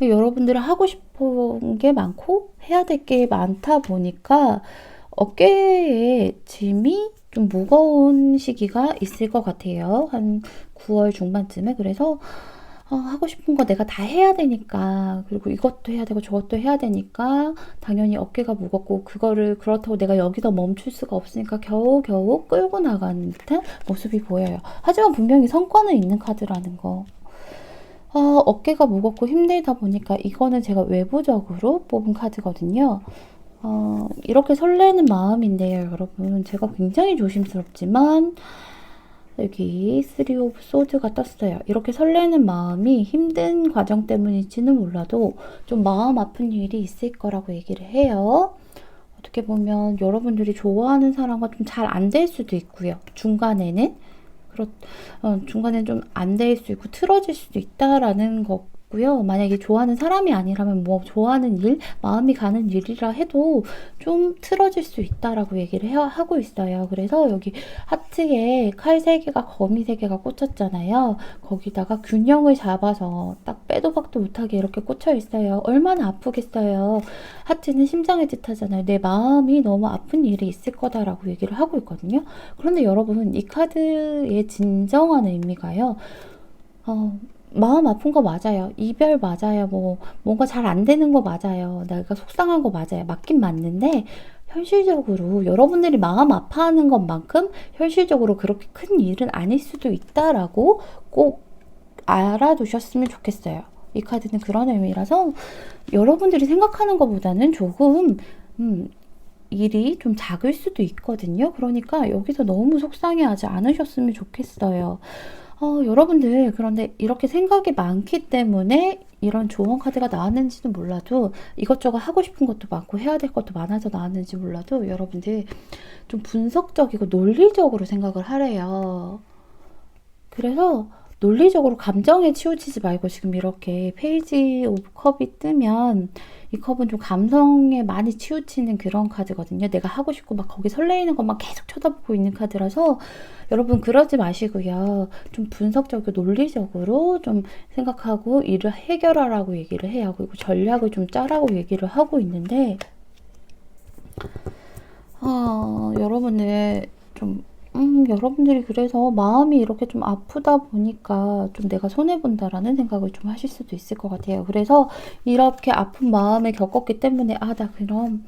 여러분들은 하고 싶은 게 많고 해야 될 게 많다 보니까 어깨에 짐이 좀 무거운 시기가 있을 것 같아요. 한 9월 중반쯤에. 그래서 하고 싶은 거 내가 다 해야 되니까, 그리고 이것도 해야 되고 저것도 해야 되니까 당연히 어깨가 무겁고, 그거를 그렇다고 내가 여기서 멈출 수가 없으니까 겨우겨우 끌고 나가는 듯한 모습이 보여요. 하지만 분명히 성과는 있는 카드라는 거. 어깨가 무겁고 힘들다 보니까 이거는 제가 외부적으로 뽑은 카드거든요. 이렇게 설레는 마음인데요, 여러분. 제가 굉장히 조심스럽지만 여기 3 오브 소드가 떴어요. 이렇게 설레는 마음이 힘든 과정 때문일지는 몰라도 좀 마음 아픈 일이 있을 거라고 얘기를 해요. 어떻게 보면 여러분들이 좋아하는 사람과 좀 잘 안 될 수도 있고요. 중간에는 중간에 좀 안 될 수 있고 틀어질 수도 있다라는 거고요. 만약에 좋아하는 사람이 아니라면 뭐 좋아하는 일, 마음이 가는 일이라 해도 좀 틀어질 수 있다라고 얘기를 하고 있어요. 그래서 여기 하트에 칼 3개가 거미 3개가 꽂혔잖아요. 거기다가 균형을 잡아서 딱 빼도 박도 못하게 이렇게 꽂혀 있어요. 얼마나 아프겠어요. 하트는 심장을 뜻하잖아요. 내 마음이 너무 아픈 일이 있을 거다라고 얘기를 하고 있거든요. 그런데 여러분, 이 카드의 진정한 의미가요. 마음 아픈 거 맞아요. 이별 맞아요. 뭐 뭔가 잘 안 되는 거 맞아요. 내가 속상한 거 맞아요. 맞긴 맞는데 현실적으로 여러분들이 마음 아파하는 것만큼 현실적으로 그렇게 큰 일은 아닐 수도 있다라고 꼭 알아두셨으면 좋겠어요. 이 카드는 그런 의미라서 여러분들이 생각하는 것보다는 조금 일이 좀 작을 수도 있거든요. 그러니까 여기서 너무 속상해하지 않으셨으면 좋겠어요. 여러분들, 그런데 이렇게 생각이 많기 때문에 이런 조언 카드가 나왔는지도 몰라도, 이것저것 하고 싶은 것도 많고 해야 될 것도 많아서 나왔는지 몰라도 여러분들 좀 분석적이고 논리적으로 생각을 하래요. 그래서 논리적으로 감정에 치우치지 말고, 지금 이렇게 페이지 오브 컵이 뜨면 이 컵은 좀 감성에 많이 치우치는 그런 카드거든요. 내가 하고 싶고 막 거기 설레이는 것만 계속 쳐다보고 있는 카드라서 여러분 그러지 마시고요. 좀 분석적이고 논리적으로 좀 생각하고 일을 해결하라고 얘기를 해요. 그리고 전략을 좀 짜라고 얘기를 하고 있는데 여러분들 좀 여러분들이 그래서 마음이 이렇게 좀 아프다 보니까 좀 내가 손해본다라는 생각을 좀 하실 수도 있을 것 같아요. 그래서 이렇게 아픈 마음을 겪었기 때문에, 나 그럼,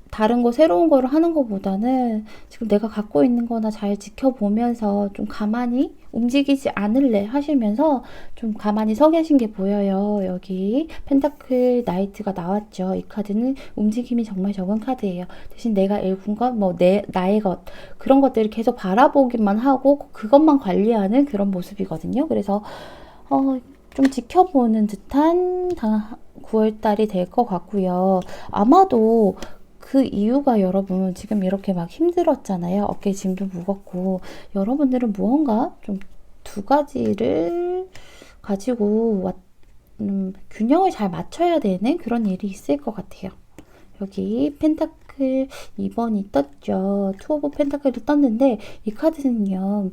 다른 거 새로운 거를 하는 것보다는 지금 내가 갖고 있는 거나 잘 지켜보면서 좀 가만히 움직이지 않을래 하시면서 좀 가만히 서 계신 게 보여요. 여기 펜타클 나이트가 나왔죠. 이 카드는 움직임이 정말 적은 카드예요. 대신 내가 읽은 것, 나의 것, 그런 것들을 계속 바라보기만 하고 그것만 관리하는 그런 모습이거든요. 그래서 좀 지켜보는 듯한 9월달이 될 것 같고요. 아마도 그 이유가 여러분 지금 이렇게 막 힘들었잖아요. 어깨 짐도 무겁고 여러분들은 무언가 좀 두 가지를 가지고 균형을 잘 맞춰야 되는 그런 일이 있을 것 같아요. 여기 펜타클 2번이 떴죠. 투 오브 펜타클이 떴는데 이 카드는요.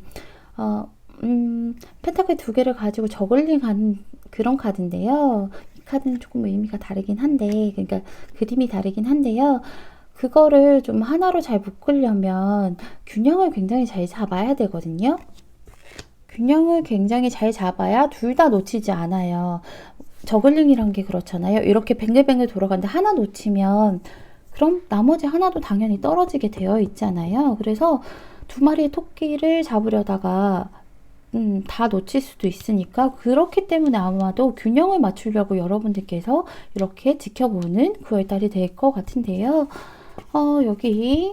펜타클 2개를 가지고 저글링하는 그런 카드인데요. 이 카드는 조금 의미가 다르긴 한데, 그러니까 그림이 다르긴 한데요. 그거를 좀 하나로 잘 묶으려면 균형을 굉장히 잘 잡아야 되거든요. 균형을 굉장히 잘 잡아야 둘 다 놓치지 않아요. 저글링이란 게 그렇잖아요. 이렇게 뱅글뱅글 돌아가는데 하나 놓치면 그럼 나머지 하나도 당연히 떨어지게 되어 있잖아요. 그래서 두 마리의 토끼를 잡으려다가 다 놓칠 수도 있으니까, 그렇기 때문에 아마도 균형을 맞추려고 여러분들께서 이렇게 지켜보는 9월달이 될 것 같은데요. 여기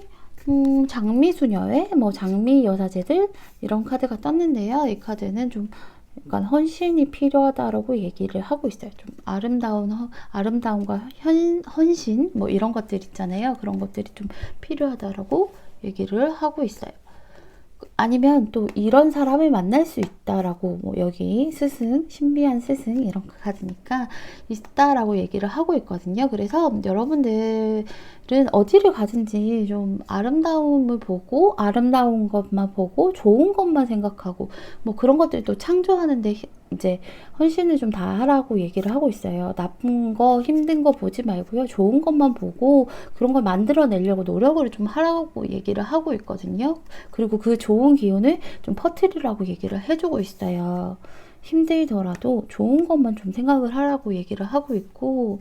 장미수녀의 뭐 장미 여사제들 이런 카드가 떴는데요. 이 카드는 좀 약간 헌신이 필요하다라고 얘기를 하고 있어요. 좀 아름다움과 헌신 뭐 이런 것들 있잖아요. 그런 것들이 좀 필요하다라고 얘기를 하고 있어요. 아니면 또 이런 사람을 만날 수 있다라고 뭐 여기 스승, 신비한 스승 이런 카드니까 있다라고 얘기를 하고 있거든요. 그래서 여러분들은 어디를 가든지 좀 아름다움을 보고 아름다운 것만 보고 좋은 것만 생각하고 뭐 그런 것들도 창조하는데 이제 헌신을 좀 다 하라고 얘기를 하고 있어요. 나쁜 거, 힘든 거 보지 말고요. 좋은 것만 보고 그런 걸 만들어내려고 노력을 좀 하라고 얘기를 하고 있거든요. 그리고 그 좋은 기운을 좀 퍼뜨리라고 얘기를 해주고 있어요. 힘들더라도 좋은 것만 좀 생각을 하라고 얘기를 하고 있고,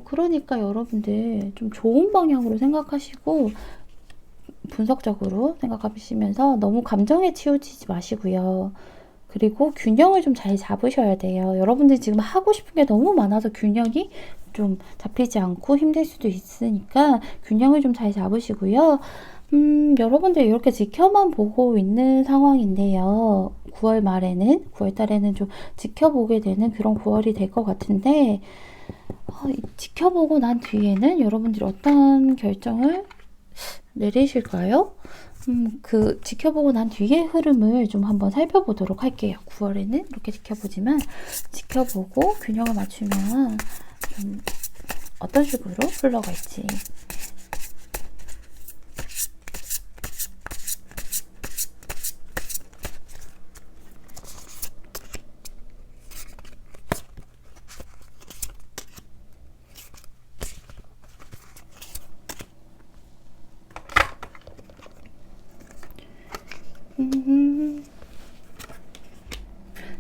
그러니까 여러분들 좀 좋은 방향으로 생각하시고, 분석적으로 생각하시면서 너무 감정에 치우치지 마시고요. 그리고 균형을 좀 잘 잡으셔야 돼요. 여러분들이 지금 하고 싶은 게 너무 많아서 균형이 좀 잡히지 않고 힘들 수도 있으니까 균형을 좀 잘 잡으시고요. 여러분들 이렇게 지켜만 보고 있는 상황인데요. 9월 말에는, 9월 달에는 좀 지켜보게 되는 그런 9월이 될 것 같은데, 지켜보고 난 뒤에는 여러분들이 어떤 결정을 내리실까요? 그 지켜보고 난 뒤의 흐름을 좀 한번 살펴보도록 할게요. 9월에는 이렇게 지켜보지만 지켜보고 균형을 맞추면 좀 어떤 식으로 흘러갈지.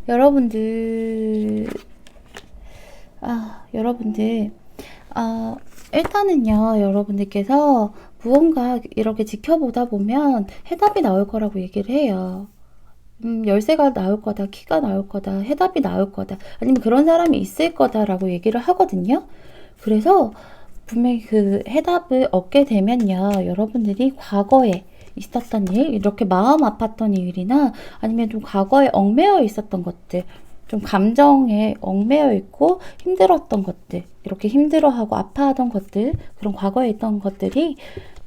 여러분들, 여러분들, 일단은요, 여러분들께서 무언가 이렇게 지켜보다 보면 해답이 나올 거라고 얘기를 해요. 열쇠가 나올 거다, 키가 나올 거다, 해답이 나올 거다, 아니면 그런 사람이 있을 거다라고 얘기를 하거든요. 그래서 분명히 그 해답을 얻게 되면요, 여러분들이 과거에 있었던 일, 이렇게 마음 아팠던 일이나 아니면 좀 과거에 얽매여 있었던 것들, 좀 감정에 얽매여 있고 힘들었던 것들, 이렇게 힘들어하고 아파하던 것들, 그런 과거에 있던 것들이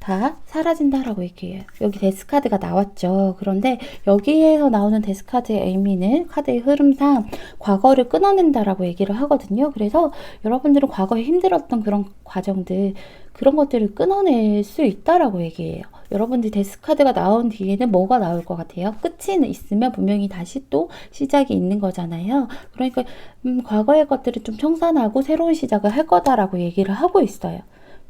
다 사라진다라고 얘기해요. 여기 데스카드가 나왔죠. 그런데 여기에서 나오는 데스카드의 의미는 카드의 흐름상 과거를 끊어낸다라고 얘기를 하거든요. 그래서 여러분들은 과거에 힘들었던 그런 과정들, 그런 것들을 끊어낼 수 있다라고 얘기해요. 여러분들 데스카드가 나온 뒤에는 뭐가 나올 것 같아요? 끝이 있으면 분명히 다시 또 시작이 있는 거잖아요. 그러니까 과거의 것들을 좀 청산하고 새로운 시작을 할 거다라고 얘기를 하고 있어요.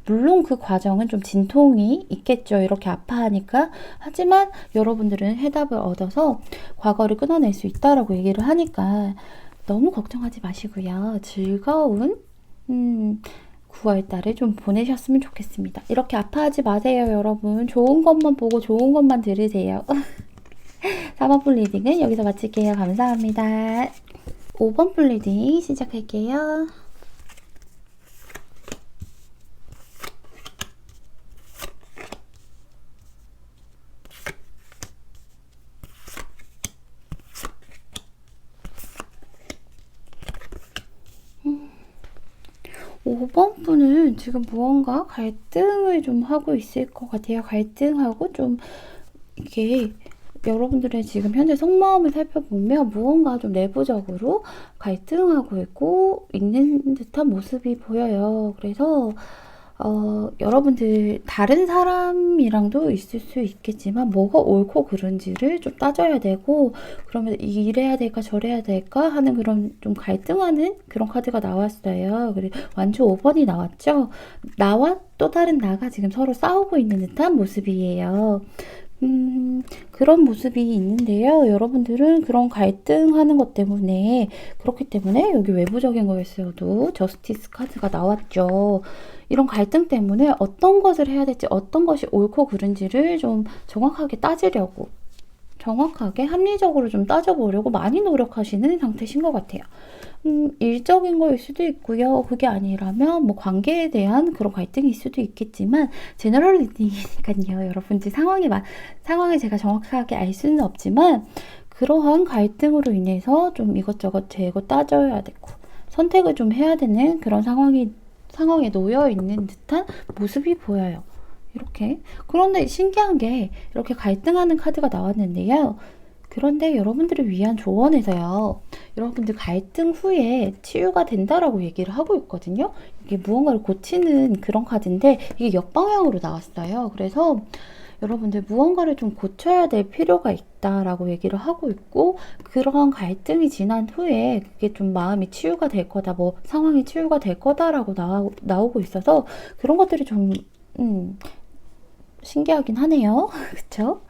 물론 그 과정은 좀 진통이 있겠죠. 이렇게 아파하니까. 하지만 여러분들은 해답을 얻어서 과거를 끊어낼 수 있다라고 얘기를 하니까 너무 걱정하지 마시고요. 즐거운 9월달을 좀 보내셨으면 좋겠습니다. 이렇게 아파하지 마세요, 여러분. 좋은 것만 보고 좋은 것만 들으세요. 4번 풀 리딩은 여기서 마칠게요. 감사합니다. 5번 풀 리딩 시작할게요. 5번 분은 지금 무언가 갈등을 좀 하고 있을 것 같아요. 갈등하고 좀 이게 여러분들의 지금 현재 속마음을 살펴보면 무언가 좀 내부적으로 갈등하고 있고 있는 듯한 모습이 보여요. 그래서 여러분들 다른 사람이랑도 있을 수 있겠지만 뭐가 옳고 그른지를 좀 따져야 되고, 그러면 이래야 될까 저래야 될까 하는 그런 좀 갈등하는 그런 카드가 나왔어요. 그리고 완주 5번이 나왔죠. 나와 또 다른 나가 지금 서로 싸우고 있는 듯한 모습이에요. 그런 모습이 있는데요. 여러분들은 그런 갈등하는 것 때문에, 그렇기 때문에 여기 외부적인 거였어도 저스티스 카드가 나왔죠. 이런 갈등 때문에 어떤 것을 해야 될지, 어떤 것이 옳고 그른지를 좀 정확하게 따지려고, 정확하게 합리적으로 좀 따져보려고 많이 노력하시는 상태신 것 같아요. 일적인 거일 수도 있고요. 그게 아니라면 뭐 관계에 대한 그런 갈등일 수도 있겠지만 제너럴 리딩이니까요. 여러분들 상황을 제가 정확하게 알 수는 없지만 그러한 갈등으로 인해서 좀 이것저것 재고 따져야 되고 선택을 좀 해야 되는 그런 상황에 놓여 있는 듯한 모습이 보여요. 이렇게. 그런데 신기한 게 이렇게 갈등하는 카드가 나왔는데요. 그런데 여러분들을 위한 조언에서요. 여러분들 갈등 후에 치유가 된다라고 얘기를 하고 있거든요. 이게 무언가를 고치는 그런 카드인데 이게 역방향으로 나왔어요. 그래서 여러분들 무언가를 좀 고쳐야 될 필요가 있다라고 얘기를 하고 있고 그러한 갈등이 지난 후에 그게 좀 마음이 치유가 될 거다, 뭐 상황이 치유가 될 거다라고 나오고 있어서 그런 것들이 좀 신기하긴 하네요. 그쵸?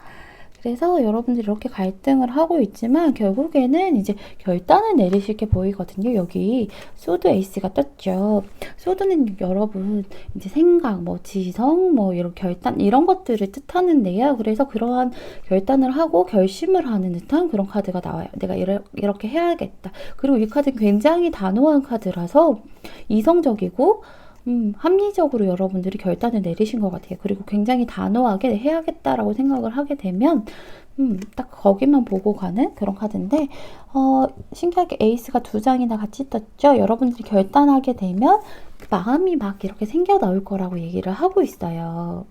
그래서 여러분들이 이렇게 갈등을 하고 있지만 결국에는 이제 결단을 내리실 게 보이거든요. 여기 소드 에이스가 떴죠. 소드는 여러분 이제 생각, 뭐 지성, 뭐 이런 결단 이런 것들을 뜻하는데요. 그래서 그러한 결단을 하고 결심을 하는 듯한 그런 카드가 나와요. 내가 이렇게 해야겠다. 그리고 이 카드는 굉장히 단호한 카드라서 이성적이고 합리적으로 여러분들이 결단을 내리신 것 같아요. 그리고 굉장히 단호하게 해야겠다라고 생각을 하게 되면, 딱 거기만 보고 가는 그런 카드인데, 신기하게 에이스가 2장이나 같이 떴죠. 여러분들이 결단하게 되면 마음이 막 이렇게 생겨 나올 거라고 얘기를 하고 있어요.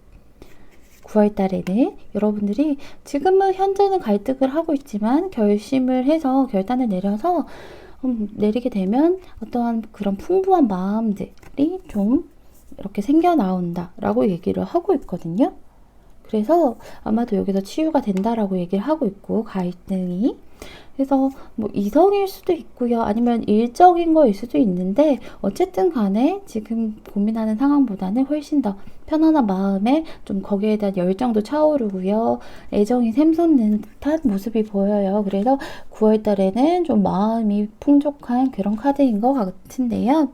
9월 달에는 여러분들이 지금은 현재는 갈등을 하고 있지만 결심을 해서 결단을 내려서 내리게 되면 어떠한 그런 풍부한 마음들이 좀 이렇게 생겨 나온다 라고 얘기를 하고 있거든요. 그래서 아마도 여기서 치유가 된다라고 얘기를 하고 있고 갈등이 그래서 뭐 이성일 수도 있고요. 아니면 일적인 거일 수도 있는데 어쨌든 간에 지금 고민하는 상황보다는 훨씬 더 편안한 마음에 좀 거기에 대한 열정도 차오르고요. 애정이 샘솟는 듯한 모습이 보여요. 그래서 9월 달에는 좀 마음이 풍족한 그런 카드인 것 같은데요.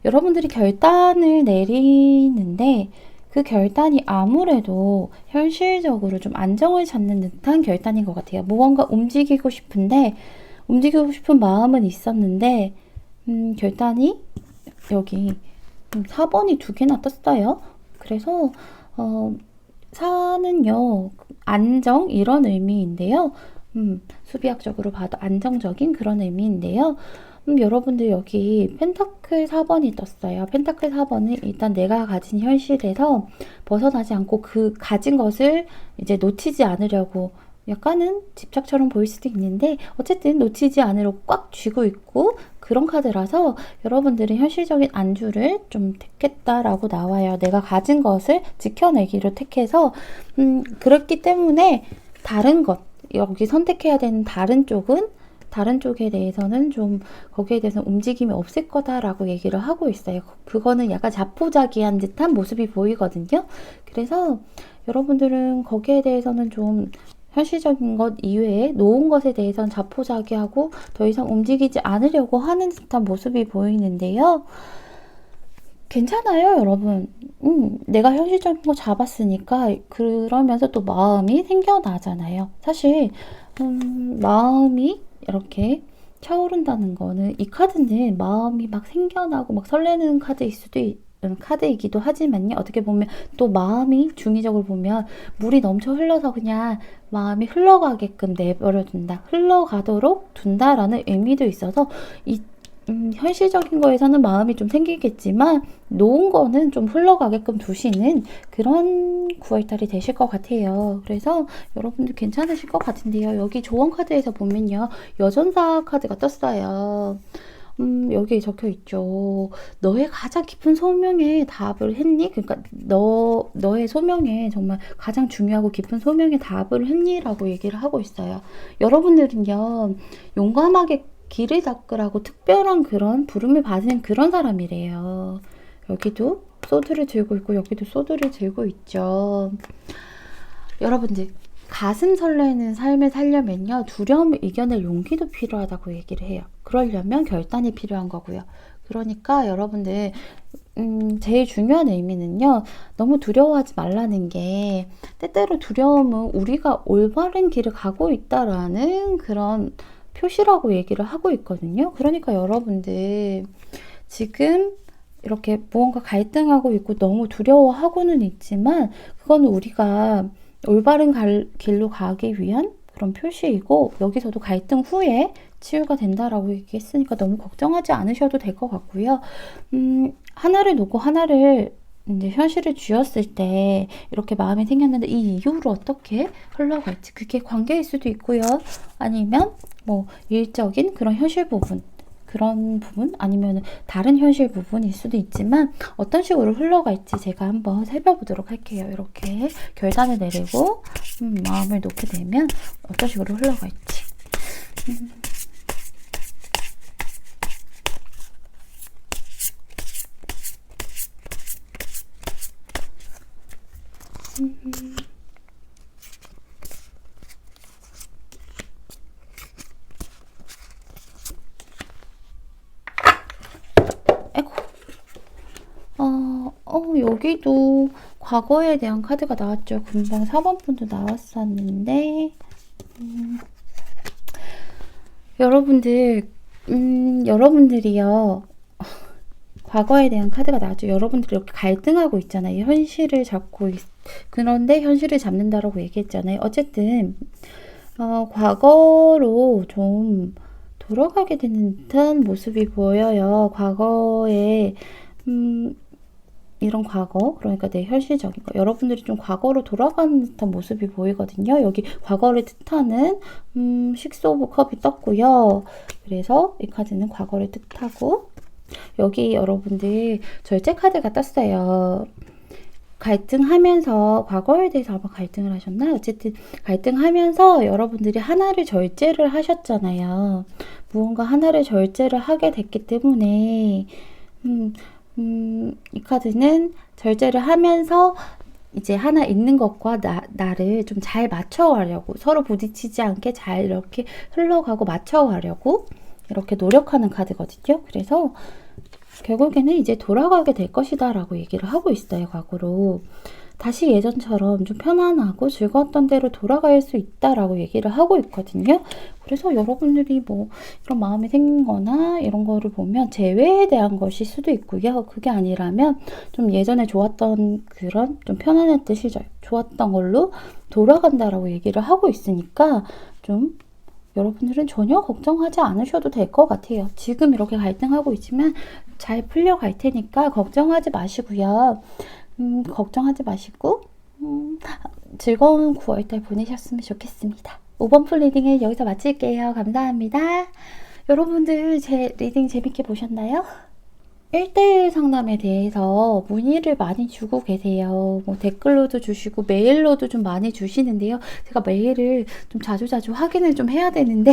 여러분들이 결단을 내리는데 그 결단이 아무래도 현실적으로 좀 안정을 찾는 듯한 결단인 것 같아요. 무언가 움직이고 싶은 마음은 있었는데, 결단이 여기 4번이 2개나 떴어요. 그래서, 사는요, 안정, 이런 의미인데요. 수비학적으로 봐도 안정적인 그런 의미인데요. 여러분들 여기 펜타클 4번이 떴어요. 펜타클 4번은 일단 내가 가진 현실에서 벗어나지 않고 그 가진 것을 이제 놓치지 않으려고 약간은 집착처럼 보일 수도 있는데 어쨌든 놓치지 않으려고 꽉 쥐고 있고 그런 카드라서 여러분들은 현실적인 안주를 좀 택했다라고 나와요. 내가 가진 것을 지켜내기로 택해서 그렇기 때문에 다른 것 여기 선택해야 되는 다른 쪽에 대해서는 좀 거기에 대해서 움직임이 없을 거다라고 얘기를 하고 있어요. 그거는 약간 자포자기한 듯한 모습이 보이거든요. 그래서 여러분들은 거기에 대해서는 좀 현실적인 것 이외에 놓은 것에 대해서는 자포자기하고 더 이상 움직이지 않으려고 하는 듯한 모습이 보이는데요. 괜찮아요, 여러분. 내가 현실적인 거 잡았으니까 그러면서 또 마음이 생겨나잖아요. 사실 마음이 이렇게 차오른다는 거는 이 카드는 마음이 막 생겨나고 막 설레는 카드이기도 하지만요. 어떻게 보면 또 마음이 중의적으로 보면 물이 넘쳐 흘러서 그냥 마음이 흘러가게끔 내버려둔다. 흘러가도록 둔다라는 의미도 있어서 이 현실적인 거에서는 마음이 좀 생기겠지만 놓은 거는 좀 흘러가게끔 두시는 그런 9월달이 되실 것 같아요. 그래서 여러분들 괜찮으실 것 같은데요. 여기 조언 카드에서 보면요. 여전사 카드가 떴어요. 여기 적혀 있죠. 너의 가장 깊은 소명에 답을 했니? 그러니까 너의 소명에 정말 가장 중요하고 깊은 소명에 답을 했니? 라고 얘기를 하고 있어요. 여러분들은요. 용감하게 길을 닦으라고 특별한 그런 부름을 받은 그런 사람이래요. 여기도 소드를 들고 있고 여기도 소드를 들고 있죠. 여러분들 가슴 설레는 삶을 살려면요. 두려움을 이겨낼 용기도 필요하다고 얘기를 해요. 그러려면 결단이 필요한 거고요. 그러니까 여러분들 제일 중요한 의미는요. 너무 두려워하지 말라는 게 때때로 두려움은 우리가 올바른 길을 가고 있다라는 그런 표시라고 얘기를 하고 있거든요. 그러니까 여러분들 지금 이렇게 무언가 갈등하고 있고 너무 두려워하고는 있지만 그거는 우리가 올바른 길로 가기 위한 그런 표시이고 여기서도 갈등 후에 치유가 된다라고 얘기했으니까 너무 걱정하지 않으셔도 될 것 같고요. 하나를 놓고 하나를 이제 현실을 쥐었을 때 이렇게 마음이 생겼는데 이 이후로 어떻게 흘러갈지 그게 관계일 수도 있고요. 아니면 뭐 일적인 그런 현실 부분 그런 부분 아니면 다른 현실 부분일 수도 있지만 어떤 식으로 흘러갈지 제가 한번 살펴보도록 할게요. 이렇게 결단을 내리고 마음을 놓게 되면 어떤 식으로 흘러갈지. 여기도 과거에 대한 카드가 나왔죠. 금방 4번 분도 나왔었는데 여러분들이요. 과거에 대한 카드가 나왔죠. 여러분들이 이렇게 갈등하고 있잖아요. 현실을 잡고 그런데 현실을 잡는다라고 얘기했잖아요. 어쨌든 과거로 좀 돌아가게 되는 듯한 모습이 보여요. 과거에 이런 과거, 그러니까 내 현실적인 거. 여러분들이 좀 과거로 돌아가는 듯한 모습이 보이거든요. 여기 과거를 뜻하는 식스 오브 컵이 떴고요. 그래서 이 카드는 과거를 뜻하고 여기 여러분들 절제 카드가 떴어요. 갈등하면서 과거에 대해서 아마 갈등을 하셨나? 어쨌든 갈등하면서 여러분들이 하나를 절제를 하셨잖아요. 무언가 하나를 절제를 하게 됐기 때문에 이 카드는 절제를 하면서 이제 하나 있는 것과 나를 좀 잘 맞춰가려고 서로 부딪히지 않게 잘 이렇게 흘러가고 맞춰가려고 이렇게 노력하는 카드거든요. 그래서 결국에는 이제 돌아가게 될 것이다 라고 얘기를 하고 있어요. 과거로. 다시 예전처럼 좀 편안하고 즐거웠던 대로 돌아갈 수 있다라고 얘기를 하고 있거든요. 그래서 여러분들이 뭐 이런 마음이 생긴 거나 이런 거를 보면 재회에 대한 것일 수도 있고요. 그게 아니라면 좀 예전에 좋았던 그런 좀 편안했던 시절, 좋았던 걸로 돌아간다라고 얘기를 하고 있으니까 좀 여러분들은 전혀 걱정하지 않으셔도 될 것 같아요. 지금 이렇게 갈등하고 있지만 잘 풀려갈 테니까 걱정하지 마시고요. 걱정하지 마시고 즐거운 9월달 보내셨으면 좋겠습니다. 5번 풀 리딩을 여기서 마칠게요. 감사합니다. 여러분들 제 리딩 재밌게 보셨나요? 1대1 상담에 대해서 문의를 많이 주고 계세요. 뭐 댓글로도 주시고 메일로도 좀 많이 주시는데요. 제가 메일을 좀 자주자주 확인을 좀 해야 되는데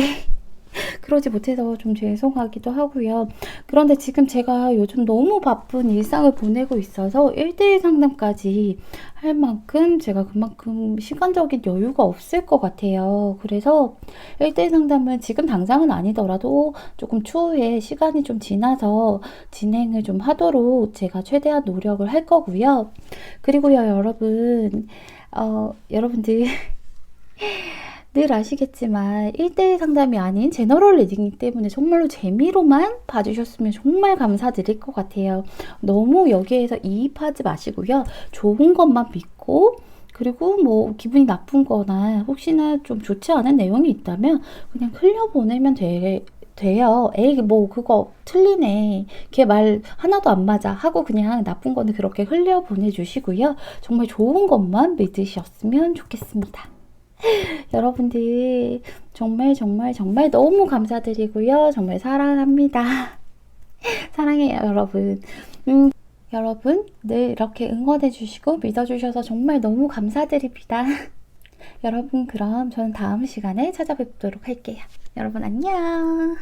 그러지 못해서 좀 죄송하기도 하고요. 그런데 지금 제가 요즘 너무 바쁜 일상을 보내고 있어서 1대1 상담까지 할 만큼 제가 그만큼 시간적인 여유가 없을 것 같아요. 그래서 1대1 상담은 지금 당장은 아니더라도 조금 추후에 시간이 좀 지나서 진행을 좀 하도록 제가 최대한 노력을 할 거고요. 그리고요, 여러분들 늘 아시겠지만 1대1 상담이 아닌 제너럴 리딩이기 때문에 정말로 재미로만 봐주셨으면 정말 감사드릴 것 같아요. 너무 여기에서 이입하지 마시고요. 좋은 것만 믿고 그리고 뭐 기분이 나쁜 거나 혹시나 좀 좋지 않은 내용이 있다면 그냥 흘려보내면 돼요. 에이 뭐 그거 틀리네. 걔 말 하나도 안 맞아 하고 그냥 나쁜 거는 그렇게 흘려보내주시고요. 정말 좋은 것만 믿으셨으면 좋겠습니다. 여러분들 정말 정말 정말 너무 감사드리고요. 정말 사랑합니다. 사랑해요, 여러분. 여러분 늘 이렇게 응원해 주시고 믿어 주셔서 정말 너무 감사드립니다. 여러분 그럼 저는 다음 시간에 찾아뵙도록 할게요. 여러분 안녕.